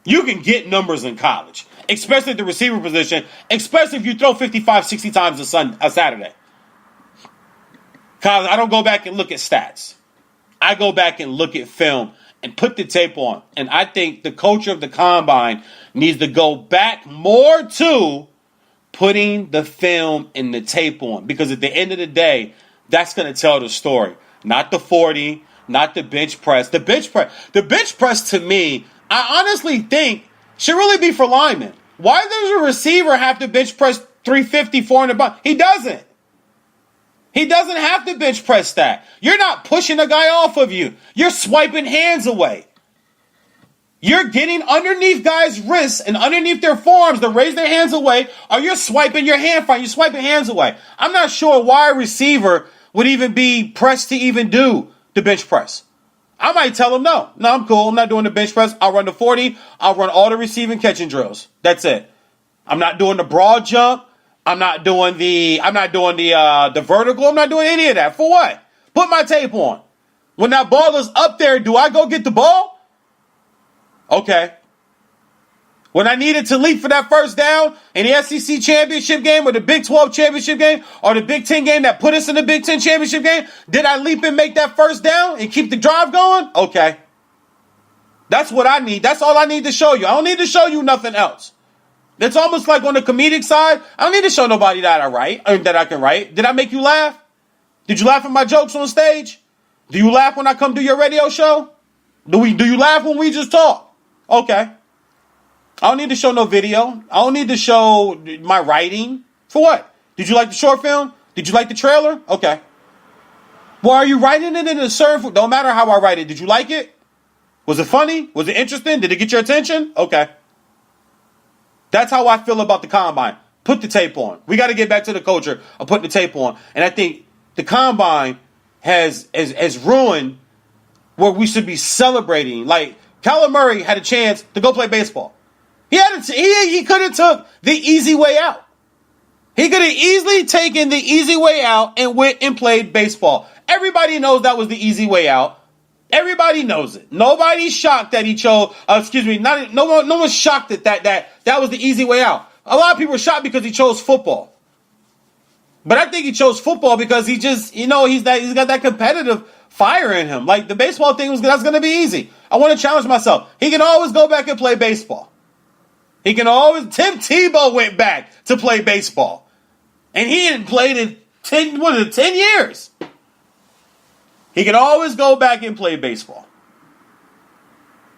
You can get numbers in college, especially at the receiver position, especially if you throw 55, 60 times a Saturday. Because I don't go back and look at stats. I go back and look at film and put the tape on. And I think the culture of the combine needs to go back more to putting the film and the tape on. Because at the end of the day, that's going to tell the story. Not the 40, not the bench press. The bench press to me, I honestly think should really be for linemen. Why does a receiver have to bench press 350, 400 pounds? He doesn't. He doesn't have to bench press that. You're not pushing a guy off of you. You're swiping hands away. You're getting underneath guys' wrists and underneath their forearms to raise their hands away, or you're swiping your hand front. You're swiping hands away. I'm not sure why a receiver would even be pressed to even do the bench press. I might tell him, no, I'm cool. I'm not doing the bench press. I'll run the 40. I'll run all the receiving catching drills. That's it. I'm not doing the broad jump. I'm not doing the vertical. I'm not doing any of that. For what? Put my tape on. When that ball is up there, do I go get the ball? Okay. When I needed to leap for that first down in the SEC championship game or the Big 12 championship game or the Big 10 game that put us in the Big 10 championship game, did I leap and make that first down and keep the drive going? Okay. That's what I need. That's all I need to show you. I don't need to show you nothing else. It's almost like on the comedic side, I don't need to show nobody that I can write. Did I make you laugh? Did you laugh at my jokes on stage? Do you laugh when I come do your radio show? Do you laugh when we just talk? Okay. I don't need to show no video. I don't need to show my writing. For what? Did you like the short film? Did you like the trailer? Okay. Well, are you writing it in a certain... Don't matter how I write it. Did you like it? Was it funny? Was it interesting? Did it get your attention? Okay. That's how I feel about the combine. Put the tape on. We got to get back to the culture of putting the tape on. And I think the combine has ruined where we should be celebrating. Like, Kyler Murray had a chance to go play baseball. He could have took the easy way out. He could have easily taken the easy way out and went and played baseball. Everybody knows that was the easy way out. Everybody knows it. Nobody's shocked that he chose. No one's shocked that was the easy way out. A lot of people are shocked because he chose football. But I think he chose football because he just, he's got that competitive fire in him. Like the baseball thing that's going to be easy. I want to challenge myself. He can always go back and play baseball. Tim Tebow went back to play baseball. And he hadn't played in 10 years. He can always go back and play baseball.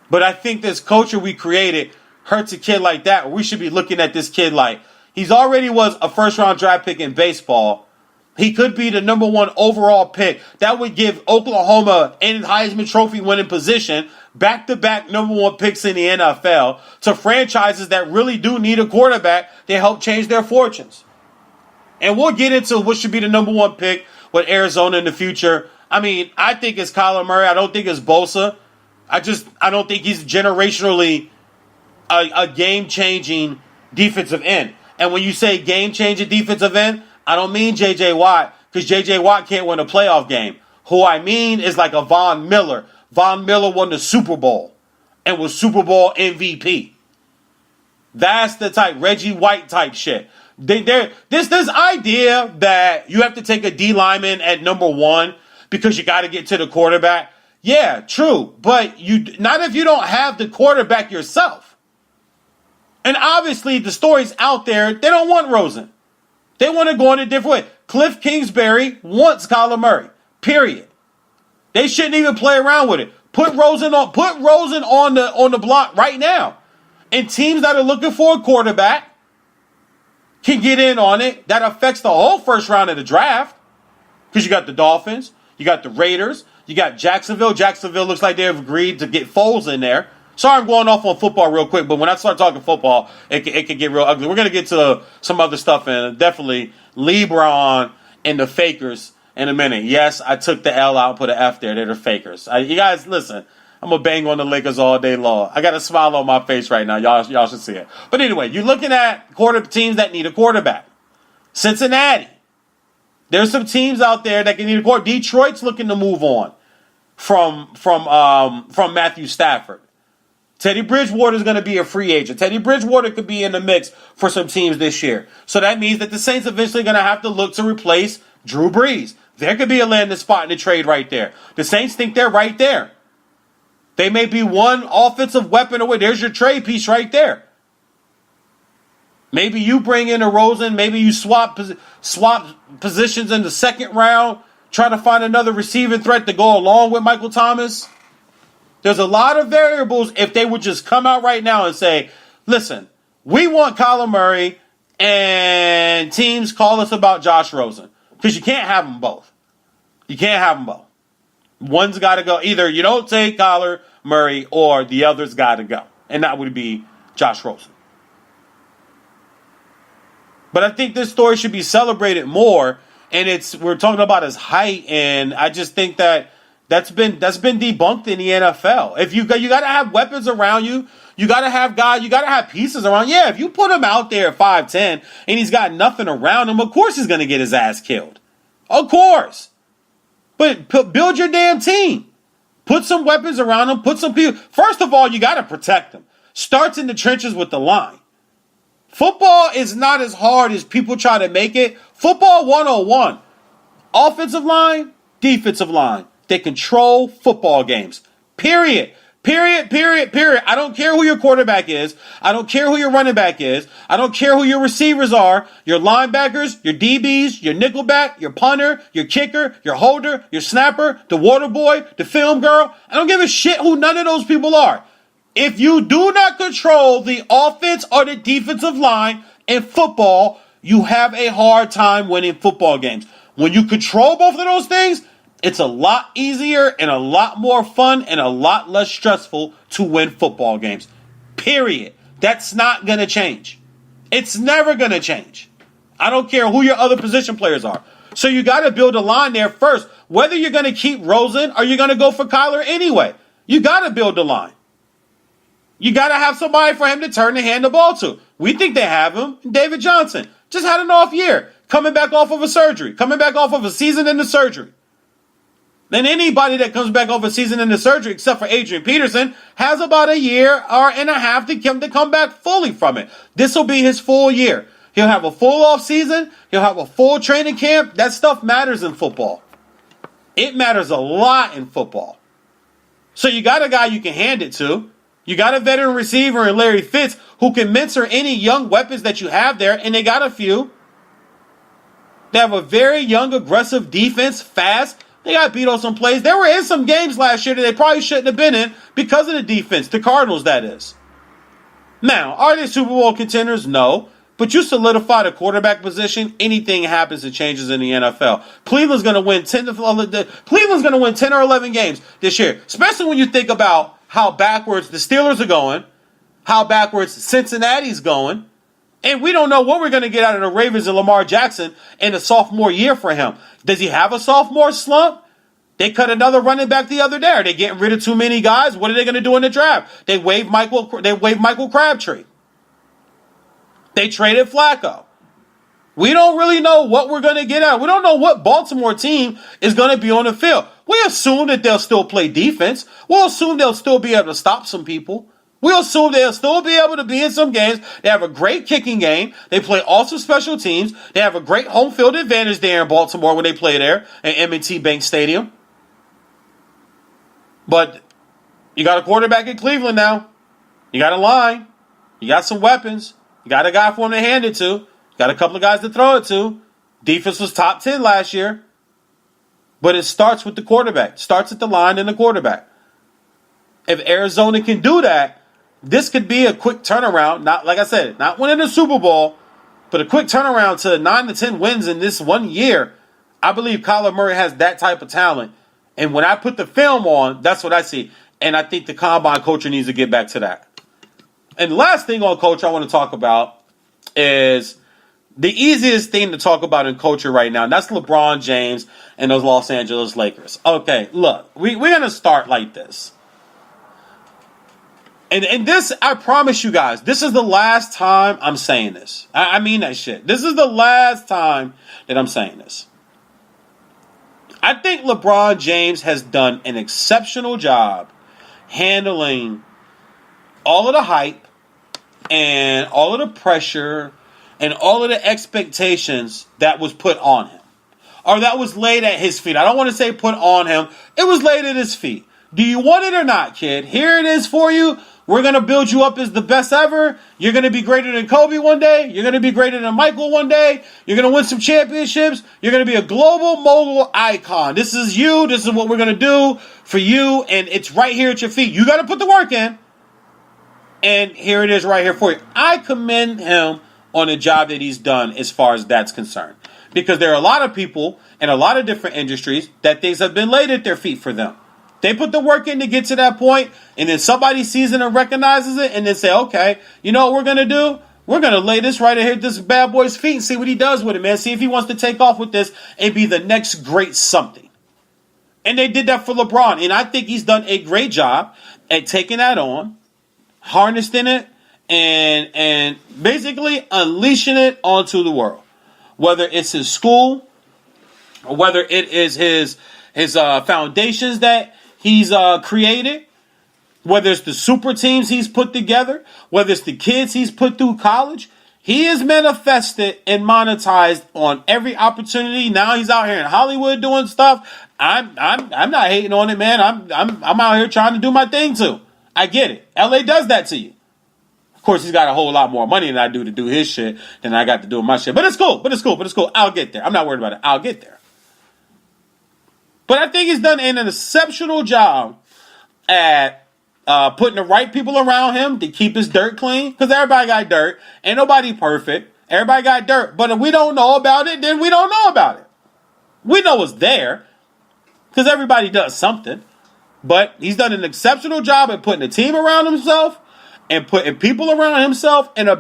But I think this culture we created hurts a kid like that. We should be looking at this kid like he's already was a first-round draft pick in baseball. He could be the number 1 overall pick. That would give Oklahoma in Heisman Trophy winning position back-to-back number 1 picks in the NFL to franchises that really do need a quarterback to help change their fortunes. And we'll get into what should be the number 1 pick with Arizona in the future. I mean, I think it's Kyler Murray. I don't think it's Bosa. I don't think he's generationally a game-changing defensive end. And when you say game-changing defensive end, I don't mean J.J. Watt, because J.J. Watt can't win a playoff game. Who I mean is like a Von Miller. Von Miller won the Super Bowl and was Super Bowl MVP. That's the type, Reggie White type shit. This idea that you have to take a D lineman at number 1 because you got to get to the quarterback. Yeah, true. But not if you don't have the quarterback yourself. And obviously the story's out there. They don't want Rosen. They want to go in a different way. Cliff Kingsbury wants Kyler Murray. Period. They shouldn't even play around with it. Put Rosen on the block right now. And teams that are looking for a quarterback can get in on it. That affects the whole first round of the draft. Because you got the Dolphins, you got the Raiders, you got Jacksonville. Jacksonville looks like they've agreed to get Foles in there. Sorry, I'm going off on football real quick, but when I start talking football, it can get real ugly. We're going to get to some other stuff, and definitely Lebron and the fakers in a minute. Yes, I took the L out and put an F there. They're the fakers. You guys, listen, I'm going to bang on the Lakers all day long. I got a smile on my face right now. Y'all should see it. But anyway, you're looking at teams that need a quarterback. Cincinnati. There's some teams out there that can need a quarterback. Detroit's looking to move on from Matthew Stafford. Teddy Bridgewater is going to be a free agent. Teddy Bridgewater could be in the mix for some teams this year. So that means that the Saints eventually going to have to look to replace Drew Brees. There could be a landing spot in the trade right there. The Saints think they're right there. They may be one offensive weapon away. There's your trade piece right there. Maybe you bring in a Rosen. Maybe you swap positions in the second round. Try to find another receiving threat to go along with Michael Thomas. There's a lot of variables if they would just come out right now and say, listen, we want Kyler Murray and teams call us about Josh Rosen. Because you can't have them both. You can't have them both. One's got to go. Either you don't take Kyler Murray or the other's got to go. And that would be Josh Rosen. But I think this story should be celebrated more. And we're talking about his height. And I just think that that's been debunked in the NFL. If you got to have weapons around you. You got to have guys, you got to have pieces around. Yeah, if you put him out there at 5'10 and he's got nothing around him, of course he's going to get his ass killed. Of course. But build your damn team. Put some weapons around him. Put some people. First of all, you got to protect him. Starts in the trenches with the line. Football is not as hard as people try to make it. Football 101. Offensive line, defensive line. They control football games. Period. Period. I don't care who your quarterback is. I don't care who your running back is. I don't care who your receivers are. Your linebackers, your DBs, your nickelback, your punter, your kicker, your holder, your snapper, the water boy, the film girl. I don't give a shit who none of those people are. If you do not control the offense or the defensive line in football, you have a hard time winning football games. When you control both of those things, it's a lot easier and a lot more fun and a lot less stressful to win football games. Period. That's not going to change. It's never going to change. I don't care who your other position players are. So you got to build a line there first. Whether you're going to keep Rosen or you're going to go for Kyler anyway, you got to build a line. You got to have somebody for him to hand the ball to. We think they have him. David Johnson just had an off year, coming back off of a surgery, coming back off of a season into surgery. Then anybody that comes back off a season into surgery, except for Adrian Peterson, has about a year or and a half to come back fully from it. This will be his full year. He'll have a full off season. He'll have a full training camp. That stuff matters in football. It matters a lot in football. So you got a guy you can hand it to. You got a veteran receiver in Larry Fitz who can mentor any young weapons that you have there, and they got a few. They have a very young, aggressive defense, fast. They got beat on some plays. They were in some games last year that they probably shouldn't have been in because of the defense. The Cardinals, that is. Now, are they Super Bowl contenders? No. But you solidify the quarterback position, anything happens and changes in the NFL. Cleveland's going to win 10 or 11 games this year, especially when you think about how backwards the Steelers are going, how backwards Cincinnati's going, and we don't know what we're going to get out of the Ravens and Lamar Jackson in a sophomore year for him. Does he have a sophomore slump? They cut another running back the other day. Are they getting rid of too many guys? What are they going to do in the draft? They waived Michael Crabtree. They traded Flacco. We don't really know what we're going to get out. We don't know what Baltimore team is going to be on the field. We assume that they'll still play defense. We'll assume they'll still be able to stop some people. We'll assume they'll still be able to be in some games. They have a great kicking game. They play awesome special teams. They have a great home field advantage there in Baltimore when they play there at M&T Bank Stadium. But you got a quarterback in Cleveland now. You got a line. You got some weapons. You got a guy for him to hand it to. Got a couple of guys to throw it to. Defense was top 10 last year. But it starts with the quarterback. It starts at the line and the quarterback. If Arizona can do that, this could be a quick turnaround. Not, like I said, not winning the Super Bowl, but a quick turnaround to 9 to 10 wins in this 1 year. I believe Kyler Murray has that type of talent. And when I put the film on, that's what I see. And I think the combine culture needs to get back to that. And the last thing on culture I want to talk about is the easiest thing to talk about in culture right now. And that's LeBron James and those Los Angeles Lakers. Okay, look, we're going to start like this. And this, I promise you guys, this is the last time I'm saying this. I mean that shit. This is the last time that I'm saying this. I think LeBron James has done an exceptional job handling all of the hype and all of the pressure and all of the expectations that was put on him. Or that was laid at his feet. I don't want to say put on him. It was laid at his feet. Do you want it or not, kid? Here it is for you. We're going to build you up as the best ever. You're going to be greater than Kobe one day. You're going to be greater than Michael one day. You're going to win some championships. You're going to be a global mogul icon. This is you. This is what we're going to do for you. And it's right here at your feet. You got to put the work in. And here it is right here for you. I commend him on the job that he's done as far as that's concerned. Because there are a lot of people in a lot of different industries that things have been laid at their feet for them. They put the work in to get to that point, and then somebody sees it and recognizes it, and then say, okay, you know what we're going to do? We're going to lay this right here at this bad boy's feet and see what he does with it, man. See if he wants to take off with this and be the next great something. And they did that for LeBron, and I think he's done a great job at taking that on harnessing it and basically unleashing it onto the world. Whether it's his school, or whether it is his foundations that he's created, whether it's the super teams he's put together, whether it's the kids he's put through college, he is manifested and monetized on every opportunity. Now he's out here in Hollywood doing stuff. I'm not hating on it, man. I'm out here trying to do my thing too. I get it. LA does that to you. Of course, he's got a whole lot more money than I do to do his shit than I got to do my shit. But it's cool. I'll get there. I'm not worried about it. I'll get there. But I think he's done an exceptional job at putting the right people around him to keep his dirt clean. Because everybody got dirt. Ain't nobody perfect. Everybody got dirt. But if we don't know about it, then we don't know about it. We know it's there. Because everybody does something. But he's done an exceptional job at putting a team around himself and putting people around himself and a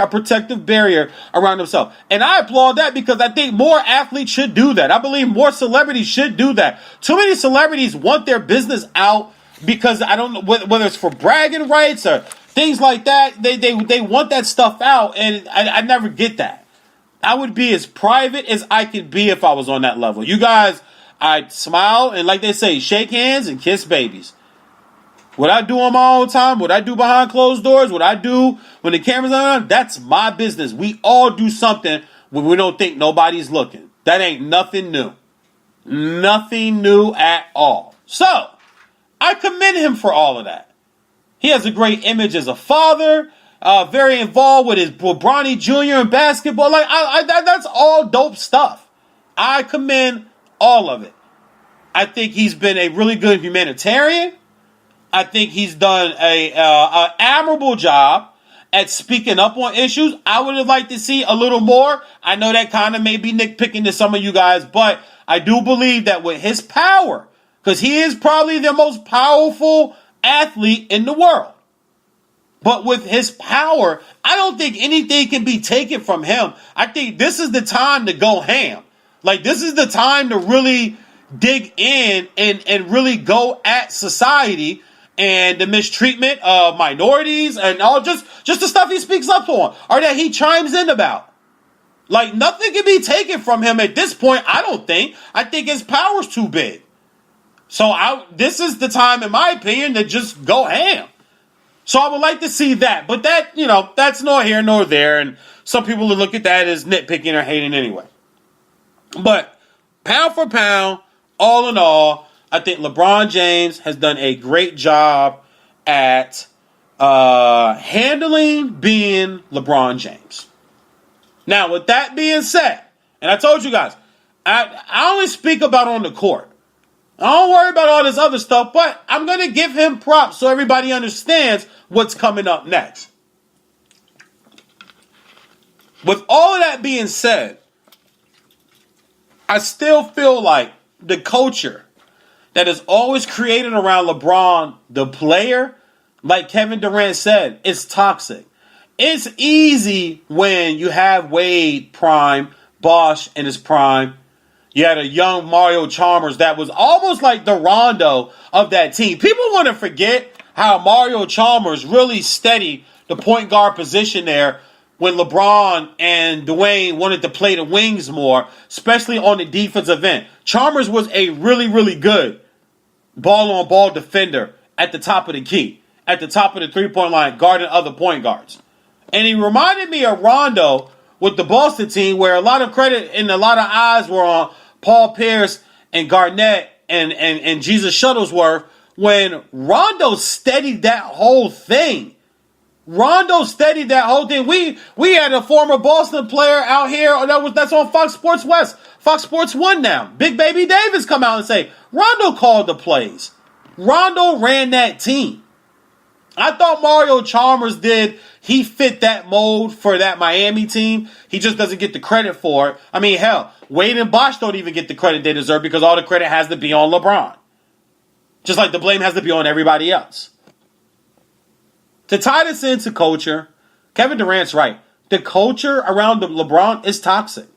protective barrier around himself. And I applaud that because I think more athletes should do that. I believe more celebrities should do that. Too many celebrities want their business out because I don't know whether it's for bragging rights or things like that. They want that stuff out, and I never get that. I would be as private as I could be if I was on that level. You guys, I'd smile and, like they say, shake hands and kiss babies. What I do on my own time, what I do behind closed doors, what I do when the camera's on, that's my business. We all do something when we don't think nobody's looking. That ain't nothing new. Nothing new at all. So, I commend him for all of that. He has a great image as a father, very involved with Bronny Jr. in basketball. That's all dope stuff. I commend all of it. I think he's been a really good humanitarian. I think he's done an admirable job at speaking up on issues. I would have liked to see a little more. I know that kind of may be nitpicking to some of you guys, but I do believe that with his power, because he is probably the most powerful athlete in the world. But with his power, I don't think anything can be taken from him. I think this is the time to go ham. Like, this is the time to really dig in and really go at society and the mistreatment of minorities and all just the stuff he speaks up on or that he chimes in about. Like, nothing can be taken from him at this point, I don't think. I think his power's too big. So this is the time, in my opinion, to just go ham. So I would like to see that. But that, that's nor here nor there. And some people will look at that as nitpicking or hating anyway. But pound for pound, all in all, I think LeBron James has done a great job at handling being LeBron James. Now, with that being said, and I told you guys, I only speak about on the court. I don't worry about all this other stuff, but I'm going to give him props so everybody understands what's coming up next. With all of that being said, I still feel like the culture that is always created around LeBron, the player, like Kevin Durant said, is toxic. It's easy when you have Wade prime, Bosh in his prime. You had a young Mario Chalmers that was almost like the Rondo of that team. People want to forget how Mario Chalmers really steadied the point guard position there when LeBron and Dwayne wanted to play the wings more, especially on the defensive end. Chalmers was a really, really good ball-on-ball defender at the top of the key, at the top of the three-point line, guarding other point guards. And he reminded me of Rondo with the Boston team, where a lot of credit and a lot of eyes were on Paul Pierce and Garnett and Jesus Shuttlesworth when Rondo steadied that whole thing. We had a former Boston player out here that's on Fox Sports West, Fox Sports 1 now. Big Baby Davis come out and say, Rondo called the plays. Rondo ran that team. I thought Mario Chalmers he fit that mold for that Miami team. He just doesn't get the credit for it. I mean, hell, Wade and Bosh don't even get the credit they deserve because all the credit has to be on LeBron. Just like the blame has to be on everybody else. To tie this into culture, Kevin Durant's right. The culture around LeBron is toxic.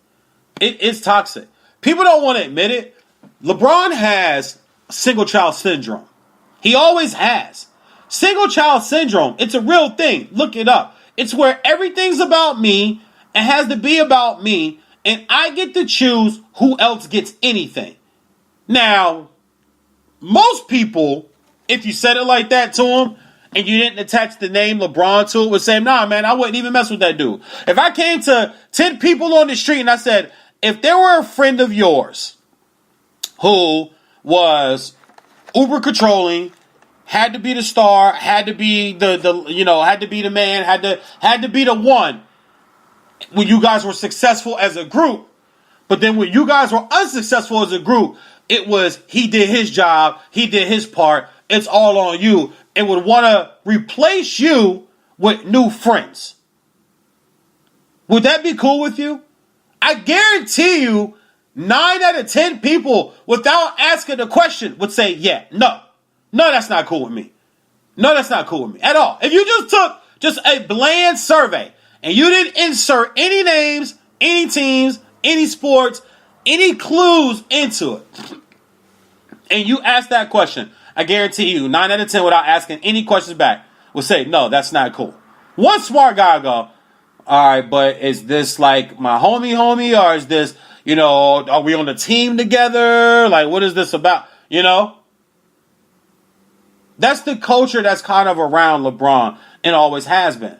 It is toxic. People don't want to admit it. LeBron has single child syndrome. He always has. Single child syndrome. It's a real thing. Look it up. It's where everything's about me and has to be about me, and I get to choose who else gets anything. Now, most people, if you said it like that to them and you didn't attach the name LeBron to it, would say, nah, man, I wouldn't even mess with that dude. If I came to 10 people on the street and I said, if there were a friend of yours who was uber controlling, had to be the star, had to be had to be the man, had to be the one when you guys were successful as a group, but then when you guys were unsuccessful as a group, it was he did his job, he did his part, it's all on you, and would want to replace you with new friends. Would that be cool with you? I guarantee you 9 out of 10 people, without asking the question, would say, yeah, no, that's not cool with me. No, that's not cool with me at all. If you just took just a bland survey and you didn't insert any names, any teams, any sports, any clues into it, and you ask that question, I guarantee you 9 out of 10 without asking any questions back will say, no, that's not cool. One smart guy will go, all right, but is this like my homie, or is this, are we on the team together? Like, what is this about? That's the culture that's kind of around LeBron and always has been.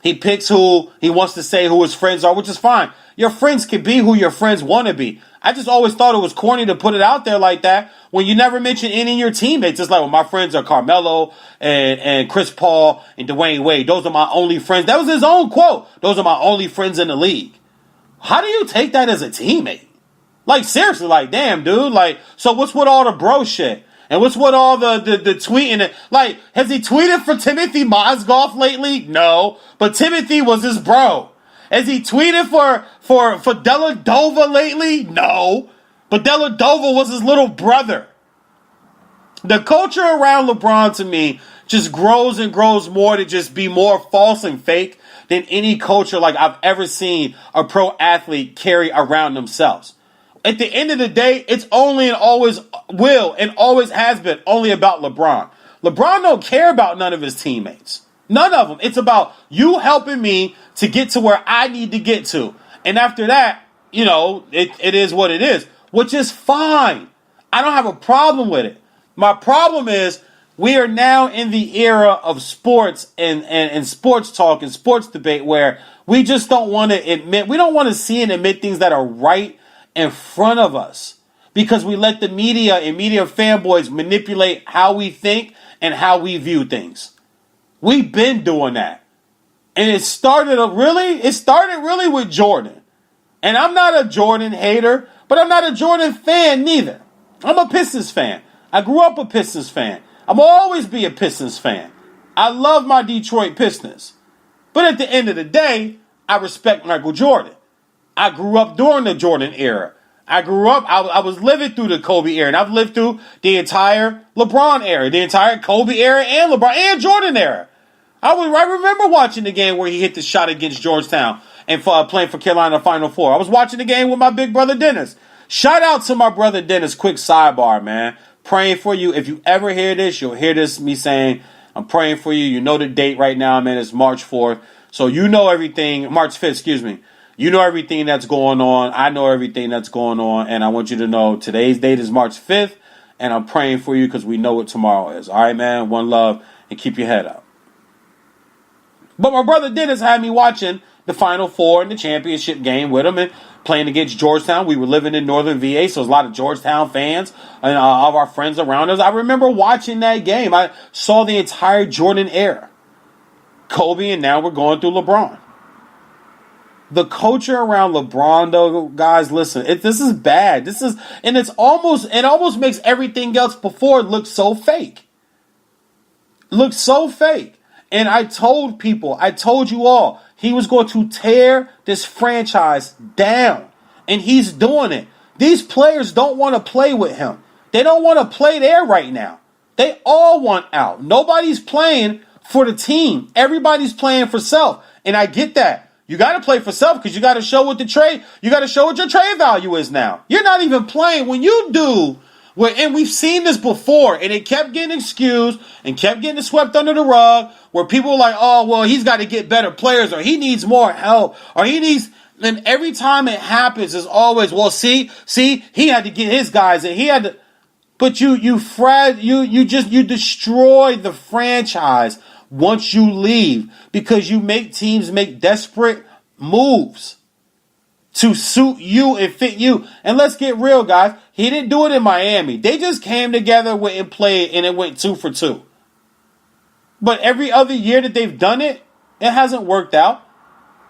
He picks who he wants to say who his friends are, which is fine. Your friends can be who your friends want to be. I just always thought it was corny to put it out there like that when you never mention any of your teammates. It's like, well, my friends are Carmelo and Chris Paul and Dwayne Wade. Those are my only friends. That was his own quote. Those are my only friends in the league. How do you take that as a teammate? Like, seriously, like, damn, dude. Like, so what's with all the bro shit? And what's with all the tweeting? Like, has he tweeted for Timothy Mozgov lately? No. But Timothy was his bro. Has he tweeted for Dellavedova lately? No. But Dellavedova was his little brother. The culture around LeBron, to me, just grows and grows more to just be more false and fake than any culture like I've ever seen a pro athlete carry around themselves. At the end of the day, it's only and always will and always has been only about LeBron. LeBron don't care about none of his teammates. None of them. It's about you helping me to get to where I need to get to. And after that, it is what it is, which is fine. I don't have a problem with it. My problem is we are now in the era of sports and sports talk and sports debate where we just don't want to admit, we don't want to see and admit things that are right in front of us because we let the media and media fanboys manipulate how we think and how we view things. We've been doing that. And it started really with Jordan. And I'm not a Jordan hater, but I'm not a Jordan fan neither. I'm a Pistons fan. I grew up a Pistons fan. I'm always be a Pistons fan. I love my Detroit Pistons. But at the end of the day, I respect Michael Jordan. I grew up during the Jordan era. I was living through the Kobe era, and I've lived through the entire LeBron era, the entire Kobe era, and LeBron and Jordan era. I remember watching the game where he hit the shot against Georgetown and playing for Carolina Final Four. I was watching the game with my big brother Dennis. Shout out to my brother Dennis. Quick sidebar, man. Praying for you. If you ever hear this, you'll hear this me saying, I'm praying for you. You know the date right now, man. It's March 4th. So you know everything. March 5th, excuse me. You know everything that's going on. I know everything that's going on. And I want you to know today's date is March 5th. And I'm praying for you because we know what tomorrow is. All right, man? One love and keep your head up. But my brother Dennis had me watching the Final Four and the championship game with him and playing against Georgetown. We were living in northern VA, so there's a lot of Georgetown fans and of our friends around us. I remember watching that game. I saw the entire Jordan era. Kobe, and now we're going through LeBron. The culture around LeBron, though, guys, listen, this is bad. It almost makes everything else before look so fake. Looks so fake. And I told you all, he was going to tear this franchise down. And he's doing it. These players don't want to play with him. They don't want to play there right now. They all want out. Nobody's playing for the team. Everybody's playing for self. And I get that. You got to play for self because you got to show what your trade value is now. You're not even playing when you do And we've seen this before, and it kept getting excused and kept getting swept under the rug, where people were like, oh, well, he's got to get better players, or he needs more help, or he needs... And every time it happens, it's always, well, see, he had to get his guys, and he had to... But you destroy the franchise once you leave, because you make teams make desperate moves to suit you and fit you. And let's get real, guys. He didn't do it in Miami. They just came together, went and played, and it went 2 for 2. But every other year that they've done it, it hasn't worked out.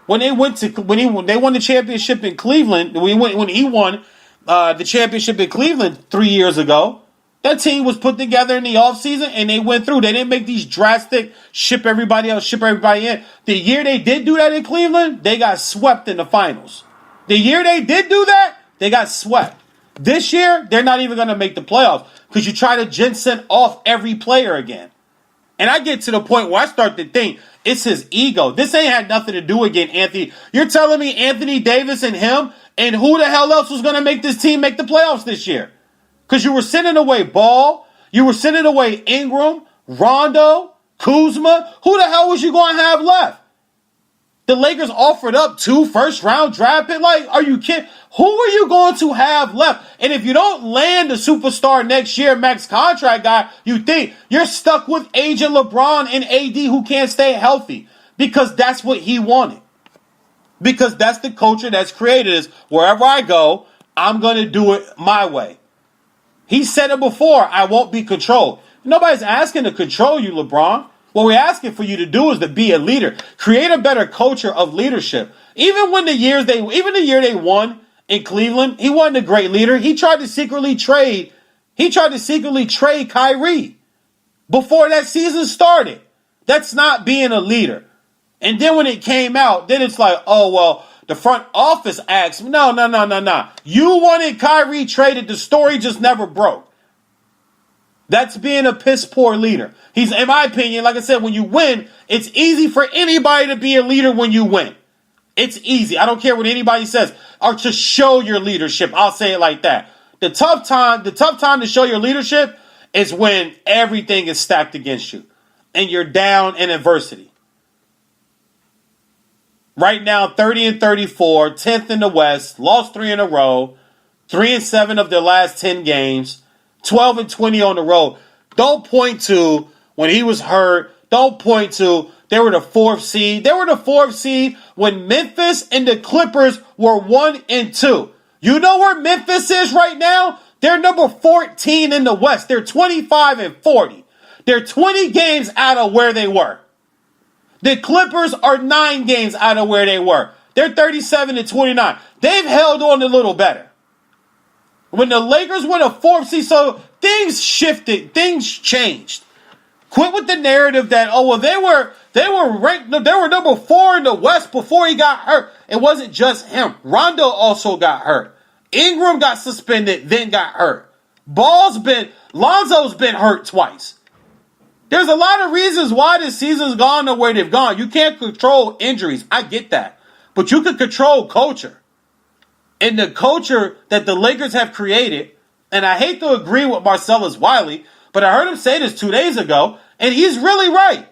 When they won the championship in Cleveland, when he won the championship in Cleveland 3 years ago, that team was put together in the offseason and they went through. They didn't make these drastic ship everybody in. The year they did do that in Cleveland, they got swept in the finals. The year they did do that, they got swept. This year, they're not even going to make the playoffs because you try to Jensen off every player again. And I get to the point where I start to think it's his ego. This ain't had nothing to do again, Anthony. You're telling me Anthony Davis and him and who the hell else was going to make this team make the playoffs this year? Because you were sending away Ball. You were sending away Ingram, Rondo, Kuzma. Who the hell was you going to have left? The Lakers offered up 2 first-round draft picks. Like, are you kidding? Who are you going to have left? And if you don't land a superstar next year, max contract guy, you think you're stuck with agent LeBron and AD who can't stay healthy. Because that's what he wanted. Because that's the culture that's created is wherever I go, I'm going to do it my way. He said it before, I won't be controlled. Nobody's asking to control you, LeBron. What we're asking for you to do is to be a leader. Create a better culture of leadership. Even the year they won in Cleveland, he wasn't a great leader. He tried to secretly trade Kyrie before that season started. That's not being a leader. And then when it came out, then it's like, oh, well, the front office asked, no. You wanted Kyrie traded. The story just never broke. That's being a piss poor leader. He's, in my opinion, like I said, when you win, it's easy for anybody to be a leader when you win. It's easy. I don't care what anybody says. Or to show your leadership. I'll say it like that. The tough time to show your leadership is when everything is stacked against you. And you're down in adversity. Right now, 30-34, 10th in the West, lost 3 in a row, 3-7 of their last 10 games, 12-20 on the road. Don't point to when he was hurt. Don't point to they were the 4th seed. They were the 4th seed when Memphis and the Clippers were 1 and 2. You know where Memphis is right now? They're number 14 in the West. They're 25-40. They're 20 games out of where they were. The Clippers are 9 games out of where they were. They're 37-29. They've held on a little better. When the Lakers were the 4th seed, so things shifted, things changed. Quit with the narrative that, oh, well, they were ranked, they were number 4 in the West before he got hurt. It wasn't just him. Rondo also got hurt. Ingram got suspended, then got hurt. Lonzo's been hurt twice. There's a lot of reasons why this season's gone the way they've gone. You can't control injuries. I get that. But you can control culture. And the culture that the Lakers have created, and I hate to agree with Marcellus Wiley, but I heard him say this 2 days ago, and he's really right.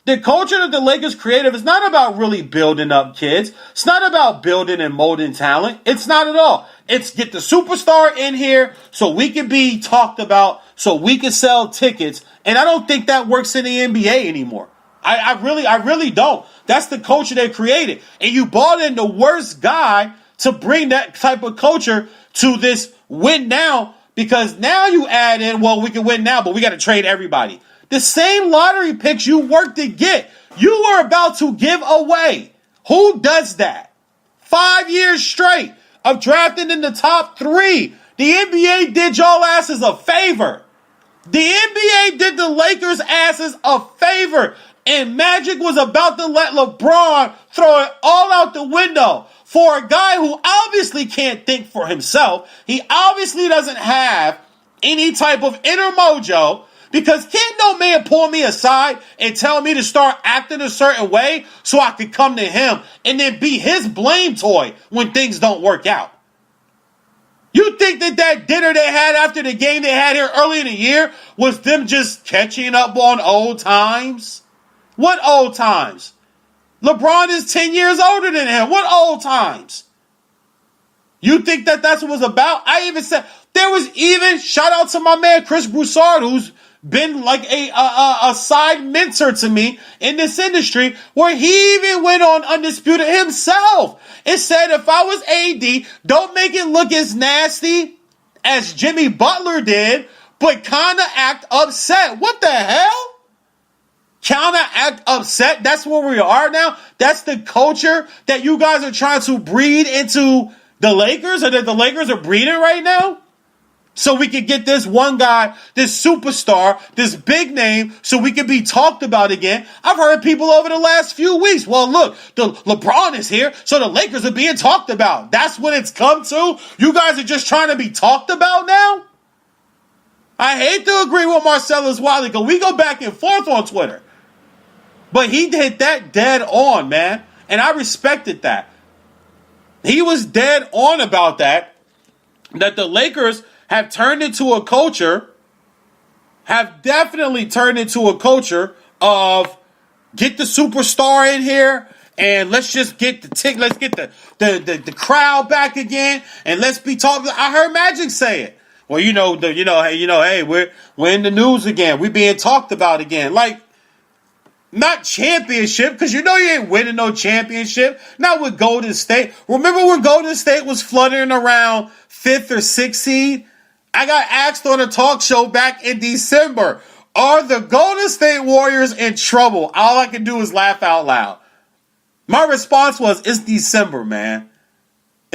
The culture that the Lakers created is not about really building up kids. It's not about building and molding talent. It's not at all. It's get the superstar in here so we can be talked about, so we can sell tickets. And I don't think that works in the NBA anymore. I really don't. That's the culture they created. And you brought in the worst guy to bring that type of culture to this win now, because now you add in, well, we can win now, but we got to trade everybody. The same lottery picks you worked to get, you were about to give away. Who does that? 5 years straight of drafting in the top 3. The NBA did y'all asses a favor. The NBA did the Lakers asses a favor. And Magic was about to let LeBron throw it all out the window for a guy who obviously can't think for himself. He obviously doesn't have any type of inner mojo, because can't no man pull me aside and tell me to start acting a certain way so I could come to him and then be his blame toy when things don't work out. You think that dinner they had after the game they had here early in the year was them just catching up on old times? What old times? LeBron is 10 years older than him. What old times? You think that's what it was about? I even said, there was even, shout out to my man Chris Broussard, who's been like a side mentor to me in this industry, where he even went on Undisputed himself. It said, if I was AD, don't make it look as nasty as Jimmy Butler did, but kind of act upset. What the hell? Kind of act upset? That's where we are now? That's the culture that you guys are trying to breed into the Lakers, or that the Lakers are breeding right now? So we could get this one guy, this superstar, this big name, so we could be talked about again. I've heard people over the last few weeks, well, look, the LeBron is here, so the Lakers are being talked about. That's what it's come to? You guys are just trying to be talked about now? I hate to agree with Marcellus Wiley, because we go back and forth on Twitter. But he hit that dead on, man. And I respected that. He was dead on about that the Lakers have turned into a culture, have definitely turned into a culture of get the superstar in here and let's just get let's get the crowd back again and let's be talking. I heard Magic say it. Well, hey, we're in the news again. We're being talked about again. Like, not championship, because you ain't winning no championship. Not with Golden State. Remember when Golden State was fluttering around 5th or 6th seed? I got asked on a talk show back in December, are the Golden State Warriors in trouble? All I can do is laugh out loud. My response was, it's December, man.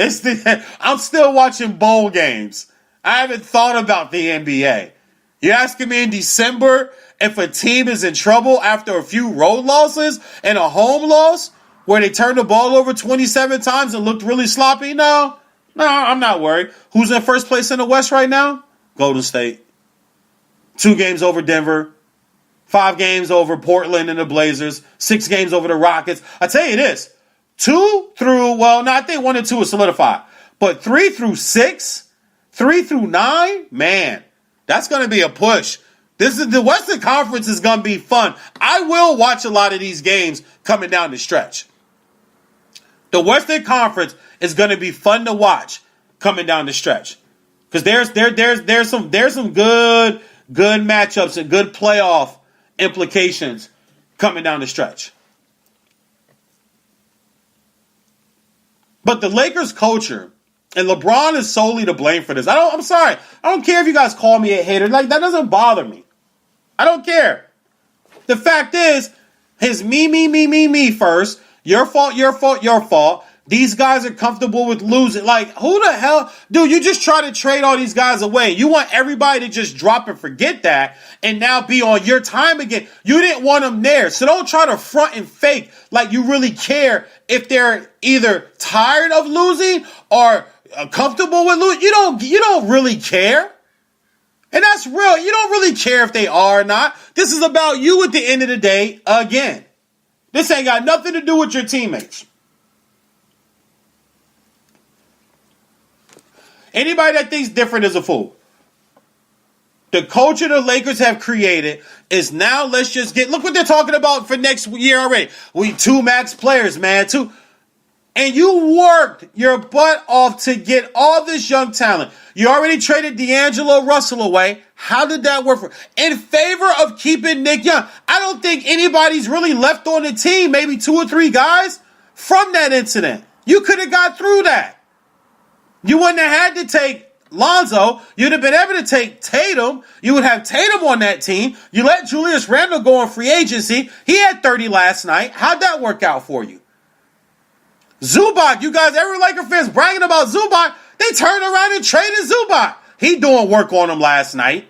I'm still watching bowl games. I haven't thought about the NBA. You're asking me in December if a team is in trouble after a few road losses and a home loss where they turned the ball over 27 times and looked really sloppy? No, I'm not worried. Who's in first place in the West right now? Golden State. 2 games over Denver. 5 games over Portland and the Blazers. 6 games over the Rockets. I tell you this, 2 through, I think 1 and 2 is solidified. But 3 through 6, 3 through 9, man, that's going to be a push. The Western Conference is going to be fun. I will watch a lot of these games coming down the stretch. The Western Conference is going to be fun to watch coming down the stretch. Because there's some good matchups and good playoff implications coming down the stretch. But the Lakers culture, and LeBron is solely to blame for this. I'm sorry. I don't care if you guys call me a hater. Like, that doesn't bother me. I don't care. The fact is, his me first. Your fault. These guys are comfortable with losing. Like, who the hell? Dude, you just try to trade all these guys away. You want everybody to just drop and forget that and now be on your time again. You didn't want them there. So don't try to front and fake like you really care if they're either tired of losing or comfortable with losing. You don't really care. And that's real. You don't really care if they are or not. This is about you at the end of the day again. This ain't got nothing to do with your teammates. Anybody that thinks different is a fool. The culture the Lakers have created is now let's just look what they're talking about for next year already. We 2 max players, man. 2. And you worked your butt off to get all this young talent. You already traded D'Angelo Russell away. How did that work in favor of keeping Nick Young? I don't think anybody's really left on the team, maybe 2 or 3 guys from that incident. You could have got through that. You wouldn't have had to take Lonzo. You'd have been able to take Tatum. You would have Tatum on that team. You let Julius Randle go on free agency. He had 30 last night. How'd that work out for you? Zubac, you guys, every Laker fans bragging about Zubac, they turned around and traded Zubac. He doing work on him last night.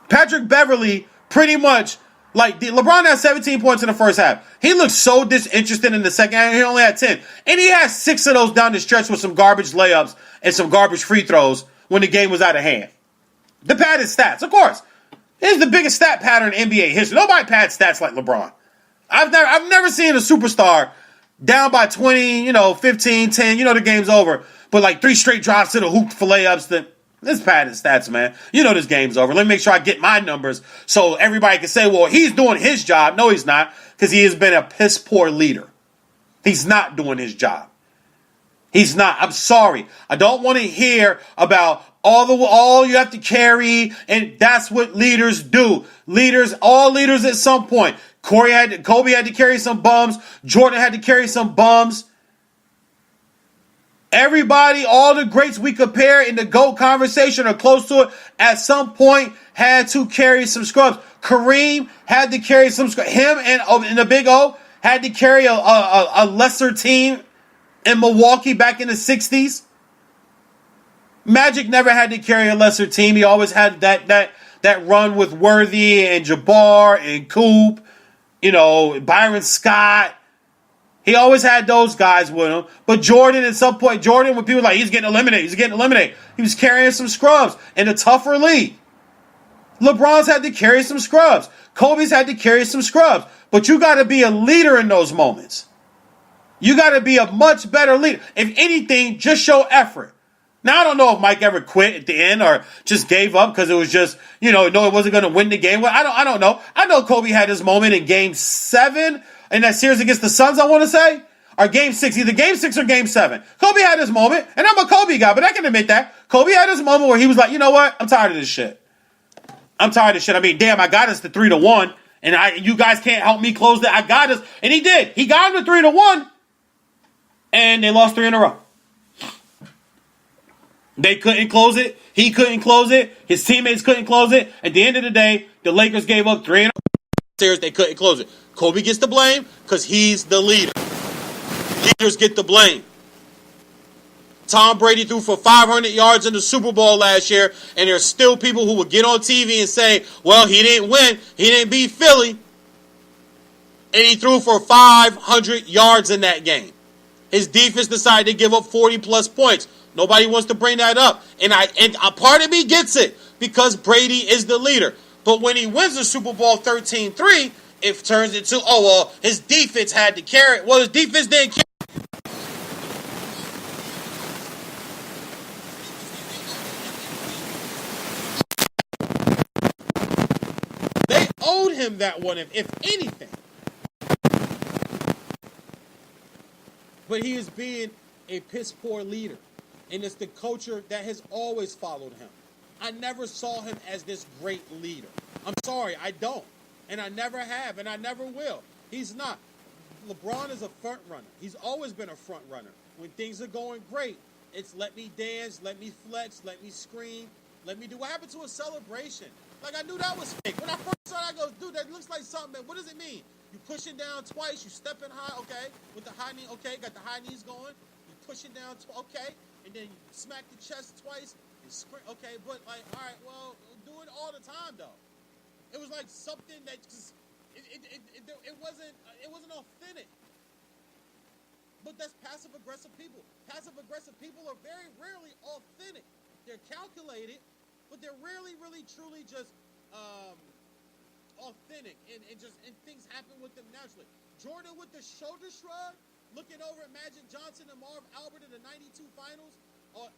Patrick Beverly pretty much, like, LeBron had 17 points in the first half. He looked so disinterested in the second half. He only had 10. And he had 6 of those down the stretch with some garbage layups and some garbage free throws when the game was out of hand. The padded stats, of course. Here's the biggest stat pattern in NBA history. Nobody pads stats like LeBron. I've never seen a superstar down by 20, 15, 10, the game's over. But like 3 straight drives to the hoop for layups. This padded stats, man. This game's over. Let me make sure I get my numbers so everybody can say, well, he's doing his job. No, he's not, because he has been a piss poor leader. He's not doing his job. He's not. I'm sorry. I don't want to hear about all you have to carry, and that's what leaders do. All leaders at some point. Kobe had to carry some bums. Jordan had to carry some bums. Everybody, all the greats we compare in the GOAT conversation or close to it, at some point had to carry some scrubs. Kareem had to carry some scrubs. Him and the Big O had to carry a lesser team in Milwaukee back in the 60s. Magic never had to carry a lesser team. He always had that run with Worthy and Jabbar and Coop, Byron Scott. He always had those guys with him. But Jordan, at some point, when people were like, he's getting eliminated, he was carrying some scrubs in a tougher league. LeBron's had to carry some scrubs. Kobe's had to carry some scrubs. But you got to be a leader in those moments. You got to be a much better leader. If anything, just show effort. Now, I don't know if Mike ever quit at the end or just gave up because it was just, it wasn't going to win the game. I don't know. I know Kobe had his moment in Game 7 in that series against the Suns, I want to say. Or Game 6, either Game 6 or Game 7. Kobe had his moment, and I'm a Kobe guy, but I can admit that. Kobe had his moment where he was like, you know what? I'm tired of this shit. I mean, damn, I got us to 3-1, and you guys can't help me close that. I got us, and he did. He got him to 3-1, and they lost 3 in a row. They couldn't close it. He couldn't close it. His teammates couldn't close it. At the end of the day, the Lakers gave up 3 in a row. They couldn't close it. Kobe gets the blame because he's the leader. Leaders get the blame. Tom Brady threw for 500 yards in the Super Bowl last year, and there's still people who would get on TV and say, well, he didn't win. He didn't beat Philly. And he threw for 500 yards in that game. His defense decided to give up 40-plus points. Nobody wants to bring that up. And a part of me gets it because Brady is the leader. But when he wins the Super Bowl 13-3, it turns into, his defense had to carry it. Well, his defense didn't carry it. They owed him that one, if anything. But he is being a piss-poor leader. And it's the culture that has always followed him. I never saw him as this great leader. I'm sorry, I don't. And I never have, and I never will. He's not. LeBron is a front runner. He's always been a front runner. When things are going great, it's let me dance, let me flex, let me scream, let me do. What happened to a celebration? Like, I knew that was fake. When I first saw it, I go, dude, that looks like something. What does it mean? You pushing down twice, you stepping high, okay, with the high knee, okay, got the high knees going. You pushing down, okay, and then you smack the chest twice and sprint, okay, but like, all right, well, do it all the time though. It was like something that just it wasn't authentic. But that's passive aggressive people. Passive aggressive people are very rarely authentic. They're calculated, but they're really, really, truly just authentic, and things happen with them naturally. Jordan with the shoulder shrug, looking over at Magic Johnson and Marv Albert in the '92 finals,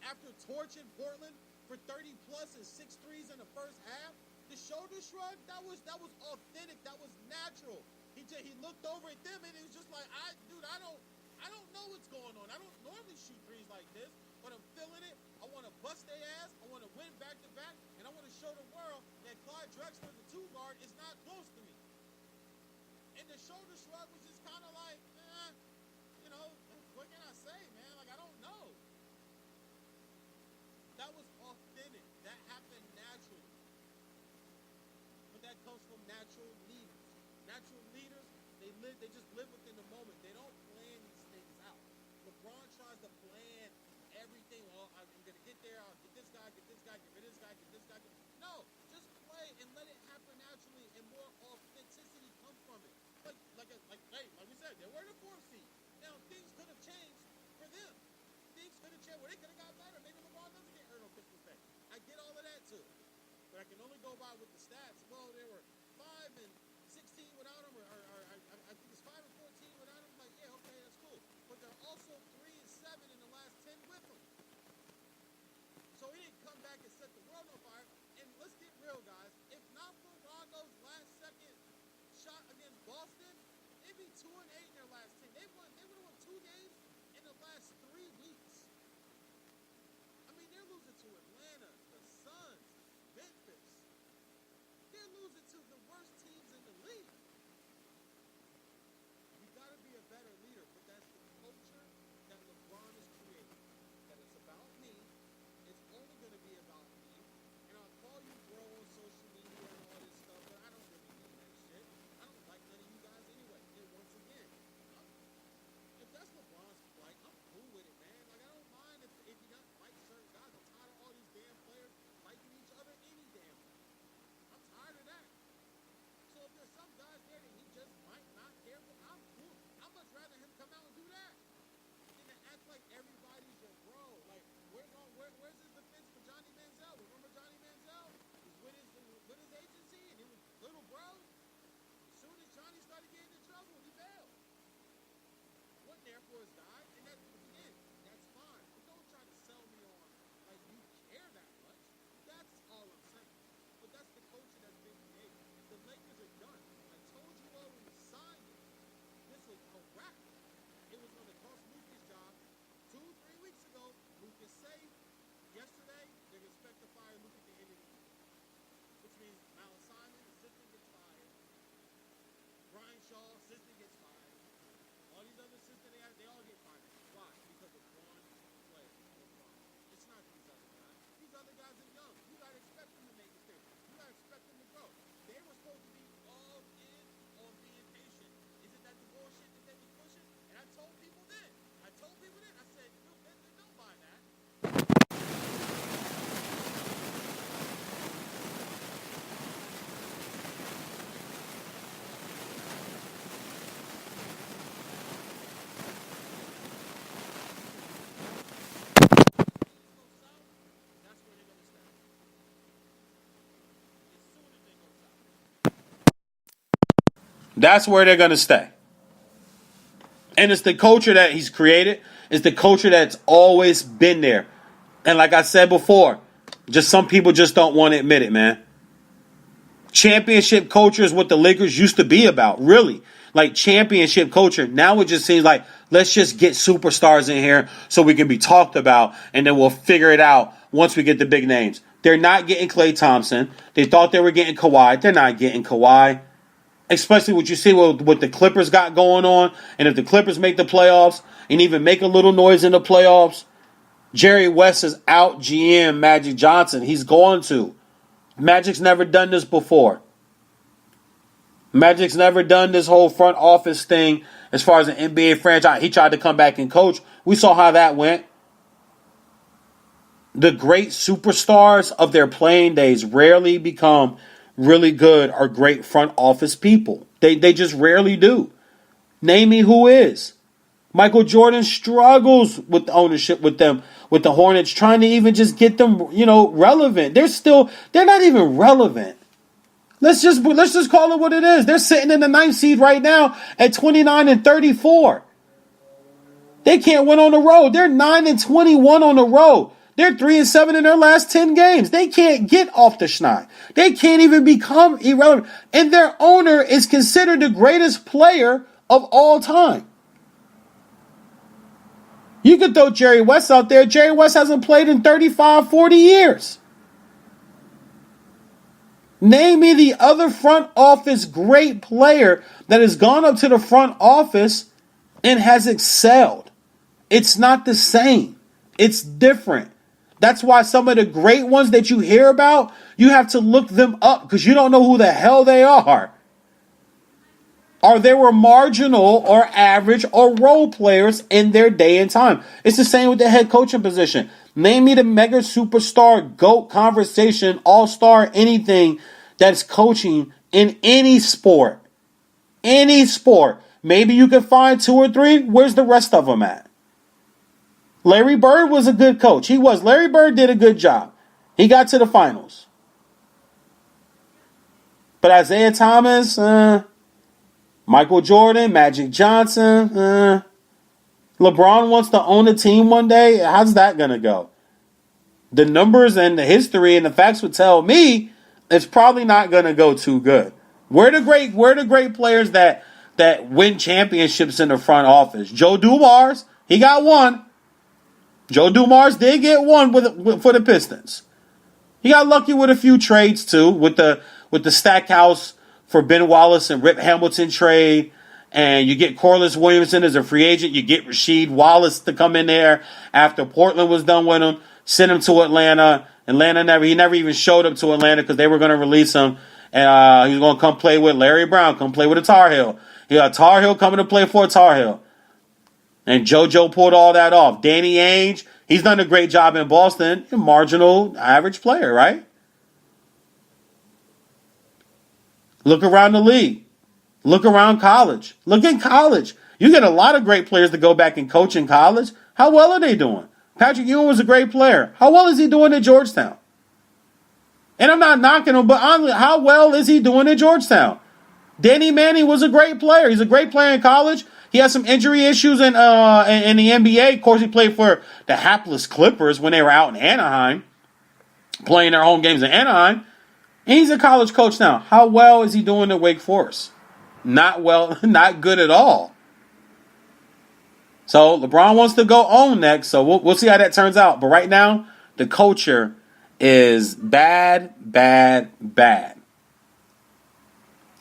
after torching Portland for 30 plus and 6 threes in the first half. The shoulder shrug, that was authentic, that was natural. He looked over at them and it was just like, I don't know what's going on. I don't normally shoot threes like this, but I'm feeling it. I want to bust their ass. I want to win back to back, and I want to show the world that Clyde Drexler, the 2 guard, is not close to me. And the shoulder shrug was just kind of like, what can I say, man? Like, I don't know. That was authentic. That happened naturally. But that comes from natural leaders. Natural leaders, they just live within the moment. They don't plan these things out. LeBron tries to plan everything. Well, I'm going to get there. I'll get this guy, get this guy, get rid of this guy, get this guy. No, just play and let it happen naturally, and more authenticity come from it. Like we said, they were the 4th seed. Now, things could have changed for them. Things could have changed. Well, they could have got better. Maybe LeBron doesn't get hurt on Christmas Day. I get all of that, too. But I can only go by with the stats. Well, they were 5 and 16 without him, or I think it's 5 and 14 without him. Like, yeah, okay, that's cool. 2-8 in their last 10. They would have won 2 games in the last 3 weeks. I mean, they're losing to Atlanta, the Suns, Memphis. They're losing to the worst teams in the league. You got to be a better leader, but that's the culture that LeBron is creating. That it's about me. It's only going to be about me. And I'll call you bro on social media and all this stuff, but I don't really mean that shit. I don't like none of you guys anyway. And once again, if that's LeBron's plight, I'm cool with it, man. Like, I don't mind if he doesn't like certain guys. I'm tired of all these damn players liking each other any damn way. I'm tired of that. So if there's some guys there that he just might not care for, I'm cool. I'd much rather him come out and do that than to act like everybody's your bro. Like, where's his defense for Johnny Manziel? Remember Johnny Manziel? He was with his agency, and he was little bro. As soon as Johnny started getting in trouble, he bailed. Wasn't there for his guy, and that's fine. But don't try to sell me on like you care that much. That's all I'm saying. But that's the culture that's been created. The Lakers are done. I told you all when we signed it. This was a wrap. It was going to cost Luke his job. 2-3 weeks ago, Luke is safe. Yesterday, they expect to fire Luke at the end of the year. Which means Malice Simon, assistant, gets fired. Brian Shaw, assistant, gets fired. All these other assistants they all get fired. Why? Because of one player. It's not these other guys. These other guys are young. You got to expect them to make mistakes. You got to expect them to grow. They were supposed to be all in on being patient. Isn't that the bullshit that they was pushing? And I told people then. I said, they don't buy that. That's where they're going to stay. And it's the culture that he's created. It's the culture that's always been there. And like I said before, just some people just don't want to admit it, man. Championship culture is what the Lakers used to be about, really. Like championship culture. Now it just seems like, let's just get superstars in here so we can be talked about, and then we'll figure it out once we get the big names. They're not getting Klay Thompson. They thought they were getting Kawhi. They're not getting Kawhi. Especially what you see what the Clippers got going on. And if the Clippers make the playoffs and even make a little noise in the playoffs, Jerry West is out GM Magic Johnson. He's going to. Magic's never done this before. Magic's never done this whole front office thing as far as an NBA franchise. He tried to come back and coach. We saw how that went. The great superstars of their playing days rarely become really good or great front office people. They just rarely do. Name me who is. Michael Jordan struggles with the ownership with them, with the Hornets, trying to even just get them, relevant. They're not even relevant. Let's just call it what it is. They're sitting in the 9th seed right now at 29-34. They can't win on the road. They're 9-21 on the road. They're 3-7 in their last 10 games. They can't get off the schneid. They can't even become irrelevant. And their owner is considered the greatest player of all time. You could throw Jerry West out there. Jerry West hasn't played in 35, 40 years. Name me the other front office great player that has gone up to the front office and has excelled. It's not the same. It's different. That's why some of the great ones that you hear about, you have to look them up because you don't know who the hell they are. Or they were marginal or average or role players in their day and time. It's the same with the head coaching position. Name me the mega superstar, GOAT conversation, all-star, anything that's coaching in any sport. Any sport. Maybe you can find 2 or 3. Where's the rest of them at? Larry Bird was a good coach. He was. Larry Bird did a good job. He got to the finals. But Isaiah Thomas, Michael Jordan, Magic Johnson, LeBron wants to own a team one day. How's that going to go? The numbers and the history and the facts would tell me it's probably not going to go too good. We're the great players that that win championships in the front office. Joe Dumars, he got one. Joe Dumars did get one for the Pistons. He got lucky with a few trades too, with the Stackhouse for Ben Wallace and Rip Hamilton trade. And you get Corliss Williamson as a free agent. You get Rasheed Wallace to come in there after Portland was done with him. Send him to Atlanta. He never even showed up to Atlanta because they were going to release him. And he was going to come play with Larry Brown, come play with a Tar Heel. He got Tar Heel coming to play for a Tar Heel. And JoJo pulled all that off. Danny Ainge, he's done a great job in Boston. A marginal, average player, right? Look around the league. Look around college. Look in college. You get a lot of great players to go back and coach in college. How well are they doing? Patrick Ewing was a great player. How well is he doing at Georgetown? And I'm not knocking him, but honestly, how well is he doing at Georgetown? Danny Manning was a great player. He's a great player in college. He has some injury issues in the NBA. Of course, he played for the hapless Clippers when they were out in Anaheim, playing their home games in Anaheim. And he's a college coach now. How well is he doing at Wake Forest? Not well, not good at all. So LeBron wants to go own next, so we'll see how that turns out. But right now, the culture is bad.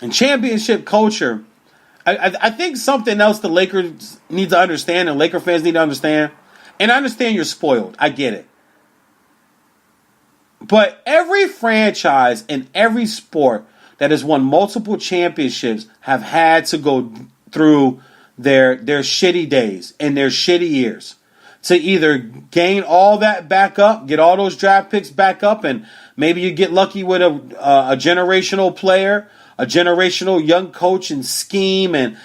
And championship culture, I think something else the Lakers need to understand and Laker fans need to understand, and I understand you're spoiled. I get it. But every franchise in every sport that has won multiple championships have had to go through their shitty days and their shitty years to either gain all that back up, get all those draft picks back up, and maybe you get lucky with a generational player, a generational young coach and scheme, and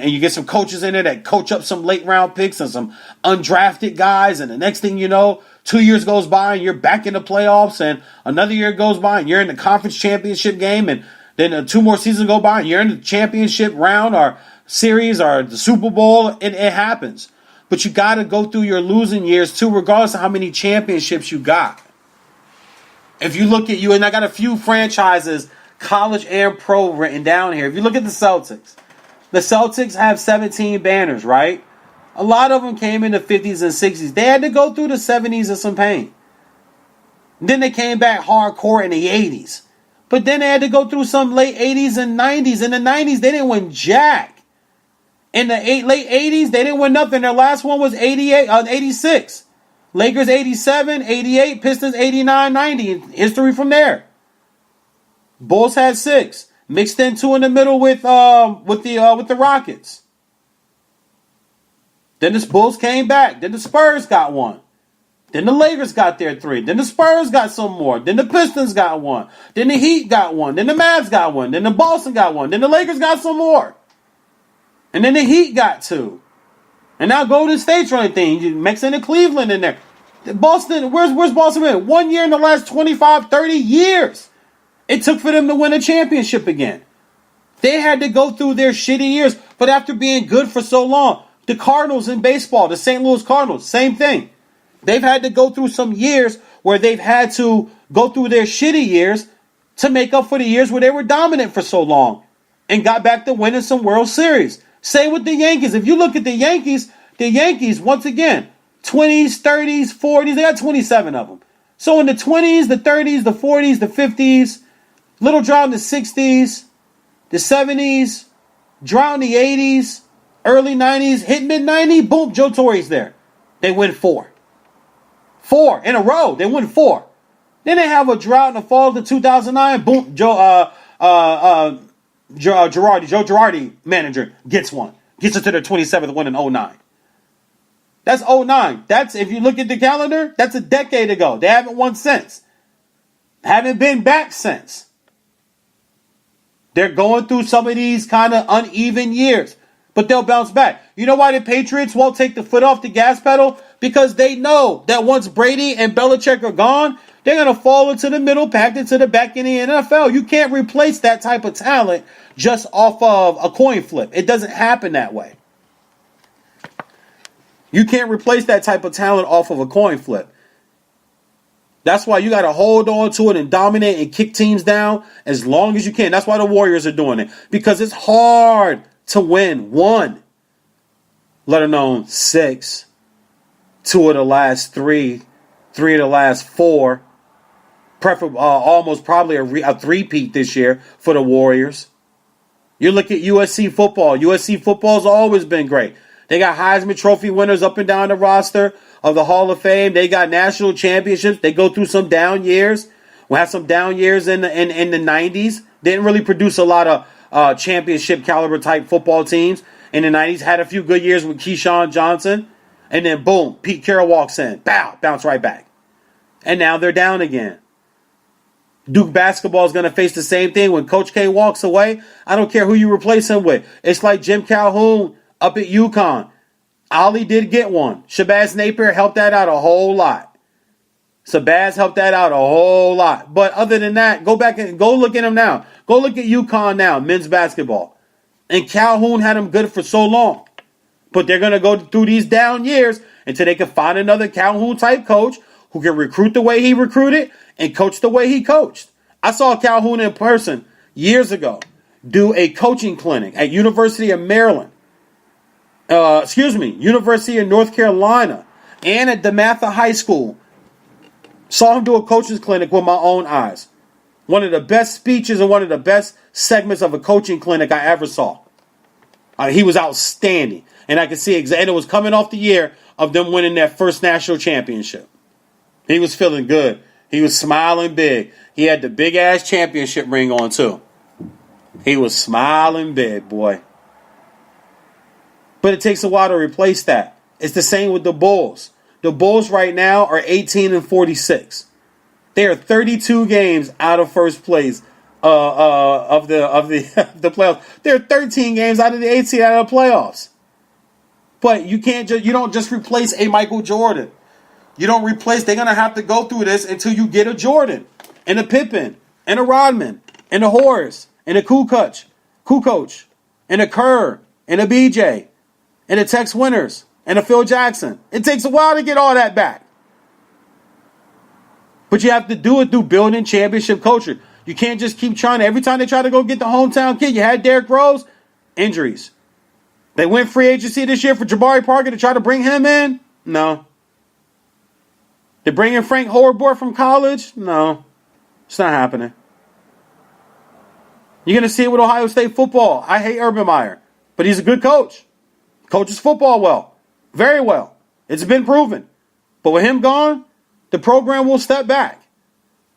you get some coaches in there that coach up some late round picks and some undrafted guys, and the next thing you know, 2 years goes by and you're back in the playoffs, and another year goes by and you're in the conference championship game, and then 2 more seasons go by and you're in the championship round or series or the Super Bowl. It happens. But you got to go through your losing years too, regardless of how many championships you got. If you look at you, and I got a few franchises, college and pro, written down here. If you look at the Celtics have 17 banners, right? A lot of them came in the 50s and 60s. They had to go through the 70s in some pain. Then they came back hardcore in the 80s. But then they had to go through some late 80s and 90s. In the 90s, they didn't win jack. In the late 80s, they didn't win nothing. Their last one was 86. Lakers 87, 88, Pistons 89, 90. History from there. Bulls had 6. Mixed in 2 in the middle with the Rockets. Then the Bulls came back. Then the Spurs got 1. Then the Lakers got their 3. Then the Spurs got some more. Then the Pistons got 1. Then the Heat got 1. Then the Mavs got 1. Then the Boston got 1. Then the Lakers got some more. And then the Heat got 2. And now Golden State's running thing. You mix in the Cleveland in there. Boston, where's Boston been? 1 year in the last 25, 30 years. It took for them to win a championship again. They had to go through their shitty years. But after being good for so long, the Cardinals in baseball, the St. Louis Cardinals, same thing. They've had to go through some years where they've had to go through their shitty years to make up for the years where they were dominant for so long and got back to winning some World Series. Same with the Yankees. If you look at the Yankees, once again, 20s, 30s, 40s, they got 27 of them. So in the 20s, the 30s, the 40s, the 50s, little drought in the 60s, the 70s, drought in the 80s, early 90s, hit mid-90s, boom, Joe Torre's there. They win 4. 4 in a row. They win 4. Then they have a drought in the fall of 2009, boom, Joe Girardi, manager, gets one. Gets it to their 27th win in 09. That's 09. That's, if you look at the calendar, that's a decade ago. They haven't won since. Haven't been back since. They're going through some of these kind of uneven years. But they'll bounce back. You know why the Patriots won't take the foot off the gas pedal? Because they know that once Brady and Belichick are gone, they're going to fall into the middle, packed into the back in the NFL. You can't replace that type of talent just off of a coin flip. It doesn't happen that way. You can't replace that type of talent off of a coin flip. That's why you got to hold on to it and dominate and kick teams down as long as you can. That's why the Warriors are doing it. Because it's hard to win one, let alone 6, 2 of the last 3, 3 of the last 4. Almost probably a three-peat this year for the Warriors. You look at USC football. USC football's always been great. They got Heisman Trophy winners up and down the roster of the Hall of Fame. They got national championships. They go through some down years. We had some down years in the 90s. Didn't really produce a lot of championship caliber type football teams in the 90s. Had a few good years with Keyshawn Johnson. And then boom, Pete Carroll walks in. Bow, bounce right back. And now they're down again. Duke basketball is going to face the same thing when Coach K walks away. I don't care who you replace him with. It's like Jim Calhoun up at UConn. Ollie did get one. Shabazz Napier helped that out a whole lot. But other than that, go back and go look at him now. Go look at UConn now, men's basketball. And Calhoun had him good for so long. But they're going to go through these down years until they can find another Calhoun-type coach who can recruit the way he recruited and coach the way he coached. I saw Calhoun in person years ago do a coaching clinic at University of Maryland. University of North Carolina and at DeMatha High School. Saw him do a coaching clinic with my own eyes. One of the best speeches and one of the best segments of a coaching clinic I ever saw. He was outstanding. And I could see and it was coming off the year of them winning their first national championship. He was feeling good. He was smiling big. He had the big-ass championship ring on, too. He was smiling big, boy. But it takes a while to replace that. It's the same with the Bulls. The Bulls right now are 18-46. They are 32 games out of first place of the playoffs. They're 13 games out of the 18 out of the playoffs. But you don't just replace a Michael Jordan. You don't replace. They're gonna have to go through this until you get a Jordan and a Pippen and a Rodman and a Horace and a Kukoc and a Kerr and a BJ and a Tex Winters and a Phil Jackson. It takes a while to get all that back. But you have to do it through building championship culture. You can't just keep trying to. Every time they try to go get the hometown kid, you had Derrick Rose, injuries. They went free agency this year for Jabari Parker to try to bring him in? No. They bring in Frank Horvath from college? No. It's not happening. You're going to see it with Ohio State football. I hate Urban Meyer, but he's a good coach. Coaches football well. Very well. It's been proven. But with him gone, the program will step back.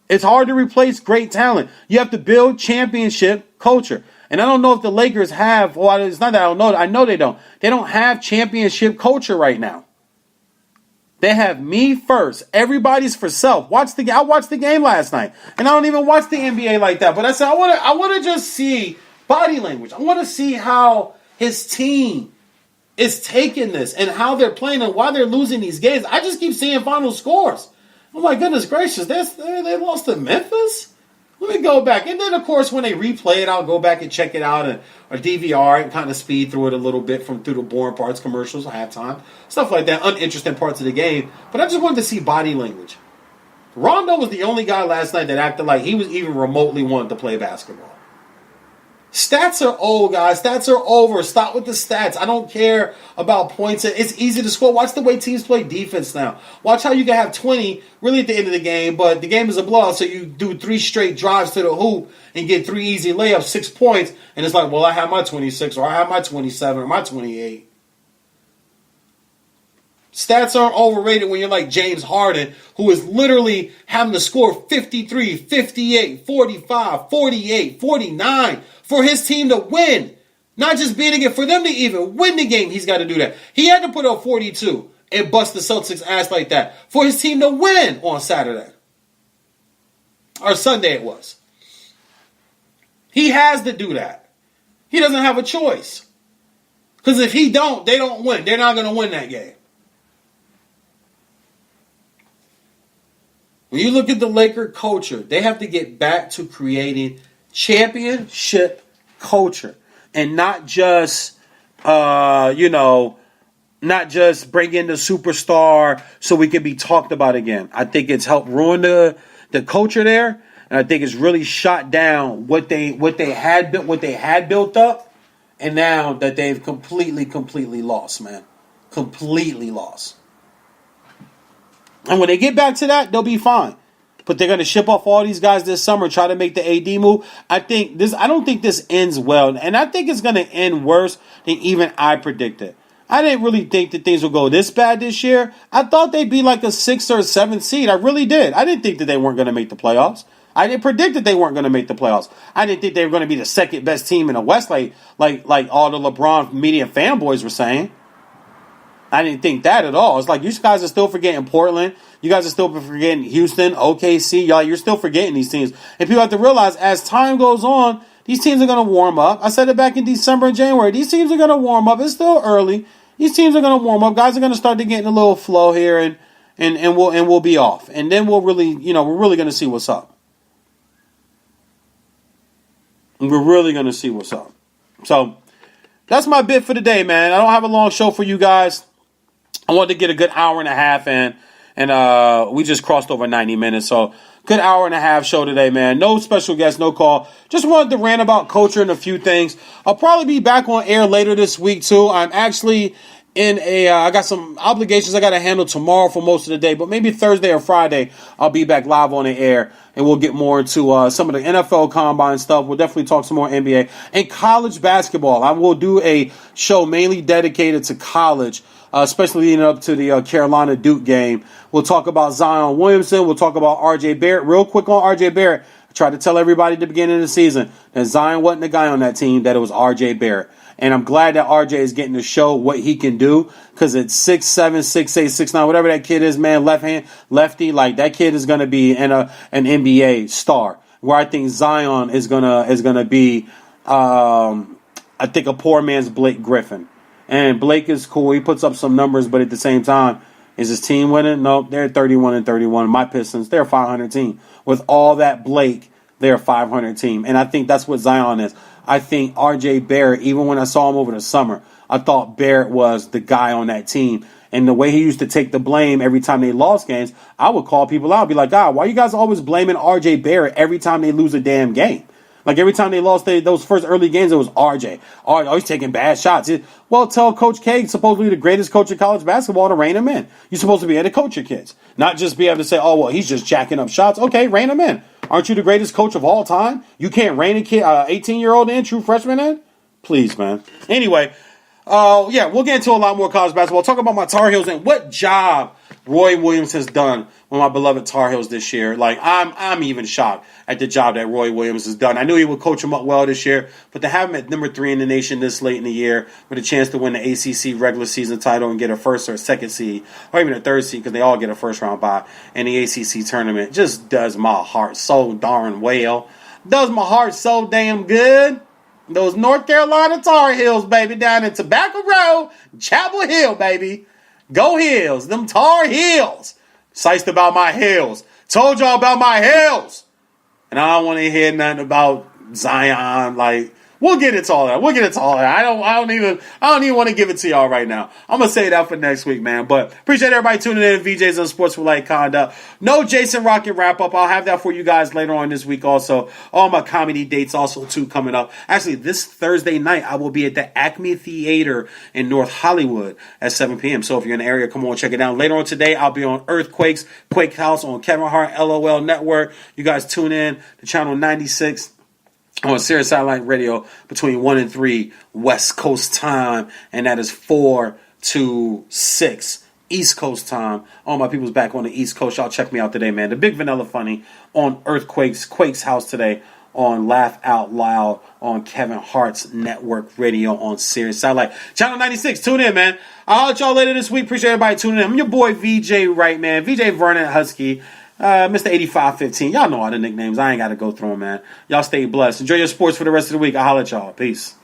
It's hard to replace great talent. You have to build championship culture. And I don't know if the Lakers have, well, it's not that I don't know. I know they don't. They don't have championship culture right now. They have me first. Everybody's for self. I watched the game last night. And I don't even watch the NBA like that. But I said, I want to just see body language. I want to see how his team is taking this and how they're playing and why they're losing these games. I just keep seeing final scores. Oh my goodness gracious. They lost to Memphis? Let me go back. And then, of course, when they replay it, I'll go back and check it out or DVR and kind of speed through it a little bit through the boring parts, commercials, halftime, stuff like that, uninteresting parts of the game. But I just wanted to see body language. Rondo was the only guy last night that acted like he was even remotely wanting to play basketball. Stats are old, guys. Stats are over. Stop with the stats. I don't care about points. It's easy to score. Watch the way teams play defense now. Watch how you can have 20 really at the end of the game, but the game is a blowout, so you do 3 straight drives to the hoop and get 3 easy layups, 6 points, and it's like, well, I have my 26 or I have my 27 or my 28. Stats aren't overrated when you're like James Harden, who is literally having to score 53, 58, 45, 48, 49 for his team to win. Not just beating it, for them to even win the game, he's got to do that. He had to put up 42 and bust the Celtics' ass like that for his team to win on Saturday. Or Sunday it was. He has to do that. He doesn't have a choice. Because if he don't, they don't win. They're not going to win that game. When you look at the Laker culture, they have to get back to creating championship culture and not just, not just bring in the superstar so we can be talked about again. I think it's helped ruin the culture there, and I think it's really shot down what they had built up, and now that they've completely lost, man, completely lost. And when they get back to that, they'll be fine. But they're going to ship off all these guys this summer, try to make the AD move. I don't think this ends well, and I think it's going to end worse than even I predicted. I didn't really think that things would go this bad this year. I thought they'd be like a 6th or 7th seed. I really did. I didn't think that they weren't going to make the playoffs. I didn't predict that they weren't going to make the playoffs. I didn't think they were going to be the second best team in the West, like all the LeBron media fanboys were saying. I didn't think that at all. It's like you guys are still forgetting Portland. You guys are still forgetting Houston, OKC. Y'all, you're still forgetting these teams. And people have to realize as time goes on, these teams are going to warm up. I said it back in December and January. These teams are going to warm up. It's still early. These teams are going to warm up. Guys are going to start to get in a little flow here, and we'll be off. And then we're really going to see what's up. We're really going to see what's up. So that's my bit for today, man. I don't have a long show for you guys. I wanted to get a good hour and a half in, and we just crossed over 90 minutes. So good hour and a half show today, man. No special guest, no call. Just wanted to rant about culture and a few things. I'll probably be back on air later this week, too. I'm actually I got some obligations I got to handle tomorrow for most of the day, but maybe Thursday or Friday I'll be back live on the air, and we'll get more into some of the NFL combine stuff. We'll definitely talk some more NBA and college basketball. I will do a show mainly dedicated to college, especially leading up to the Carolina-Duke game. We'll talk about Zion Williamson. We'll talk about R.J. Barrett. Real quick on R.J. Barrett, I tried to tell everybody at the beginning of the season that Zion wasn't the guy on that team, that it was R.J. Barrett. And I'm glad that RJ is getting to show what he can do, because at 6'7", 6'8", 6'9", whatever that kid is, man, lefty, like that kid is going to be an NBA star. Where I think Zion is gonna be, I think, a poor man's Blake Griffin. And Blake is cool. He puts up some numbers, but at the same time, is his team winning? Nope, they're 31-31. My Pistons, they're a 500 team. With all that Blake, they're a 500 team. And I think that's what Zion is. I think R.J. Barrett, even when I saw him over the summer, I thought Barrett was the guy on that team. And the way he used to take the blame every time they lost games, I would call people out and be like, God, why are you guys always blaming R.J. Barrett every time they lose a damn game? Like every time they lost those first early games, it was R.J. Oh, he's taking bad shots. Well, tell Coach K, supposedly the greatest coach of college basketball, to rein him in. You're supposed to be able to coach your kids, not just be able to say, oh, well, he's just jacking up shots. Okay, rein him in. Aren't you the greatest coach of all time? You can't rein a kid, 18-year-old in, true freshman in? Please, man. Anyway, yeah, we'll get into a lot more college basketball. Talk about my Tar Heels and what job Roy Williams has done with my beloved Tar Heels this year. Like, I'm even shocked at the job that Roy Williams has done. I knew he would coach them up well this year, but to have him at number 3 in the nation this late in the year with a chance to win the ACC regular season title and get a first or a second seed, or even a third seed, because they all get a first round bye in the ACC tournament, just does my heart so darn well. Does my heart so damn good. Those North Carolina Tar Heels, baby, down in Tobacco Road, Chapel Hill, baby. Go Heels, them Tar Heels. Psyched about my Heels. Told y'all about my Heels. And I don't want to hear nothing about Zion. Like, we'll get into all that. I don't even want to give it to y'all right now. I'm gonna say that for next week, man. But appreciate everybody tuning in. VJs on Sports with Light Conduct. No Jason Rocket wrap up. I'll have that for you guys later on this week. Also, all my comedy dates also too coming up. Actually, this Thursday night I will be at the Acme Theater in North Hollywood at 7 p.m. So if you're in the area, come on, check it out. Later on today, I'll be on Earthquakes Quake House on Kevin Hart LOL Network. You guys tune in to channel 96. On Sirius Satellite Radio between 1 and 3 West Coast time, and that is 4 to 6 East Coast time. All my people's back on the East Coast. Y'all check me out today, man. The Big Vanilla Funny on Quake's House today, on Laugh Out Loud on Kevin Hart's Network Radio on Sirius Satellite. Channel 96, tune in, man. I'll let y'all later this week. Appreciate everybody tuning in. I'm your boy VJ Wright, man. VJ Vernon Husky. Mr. 8515. Y'all know all the nicknames. I ain't got to go through them, man. Y'all stay blessed. Enjoy your sports for the rest of the week. I'll holler at y'all. Peace.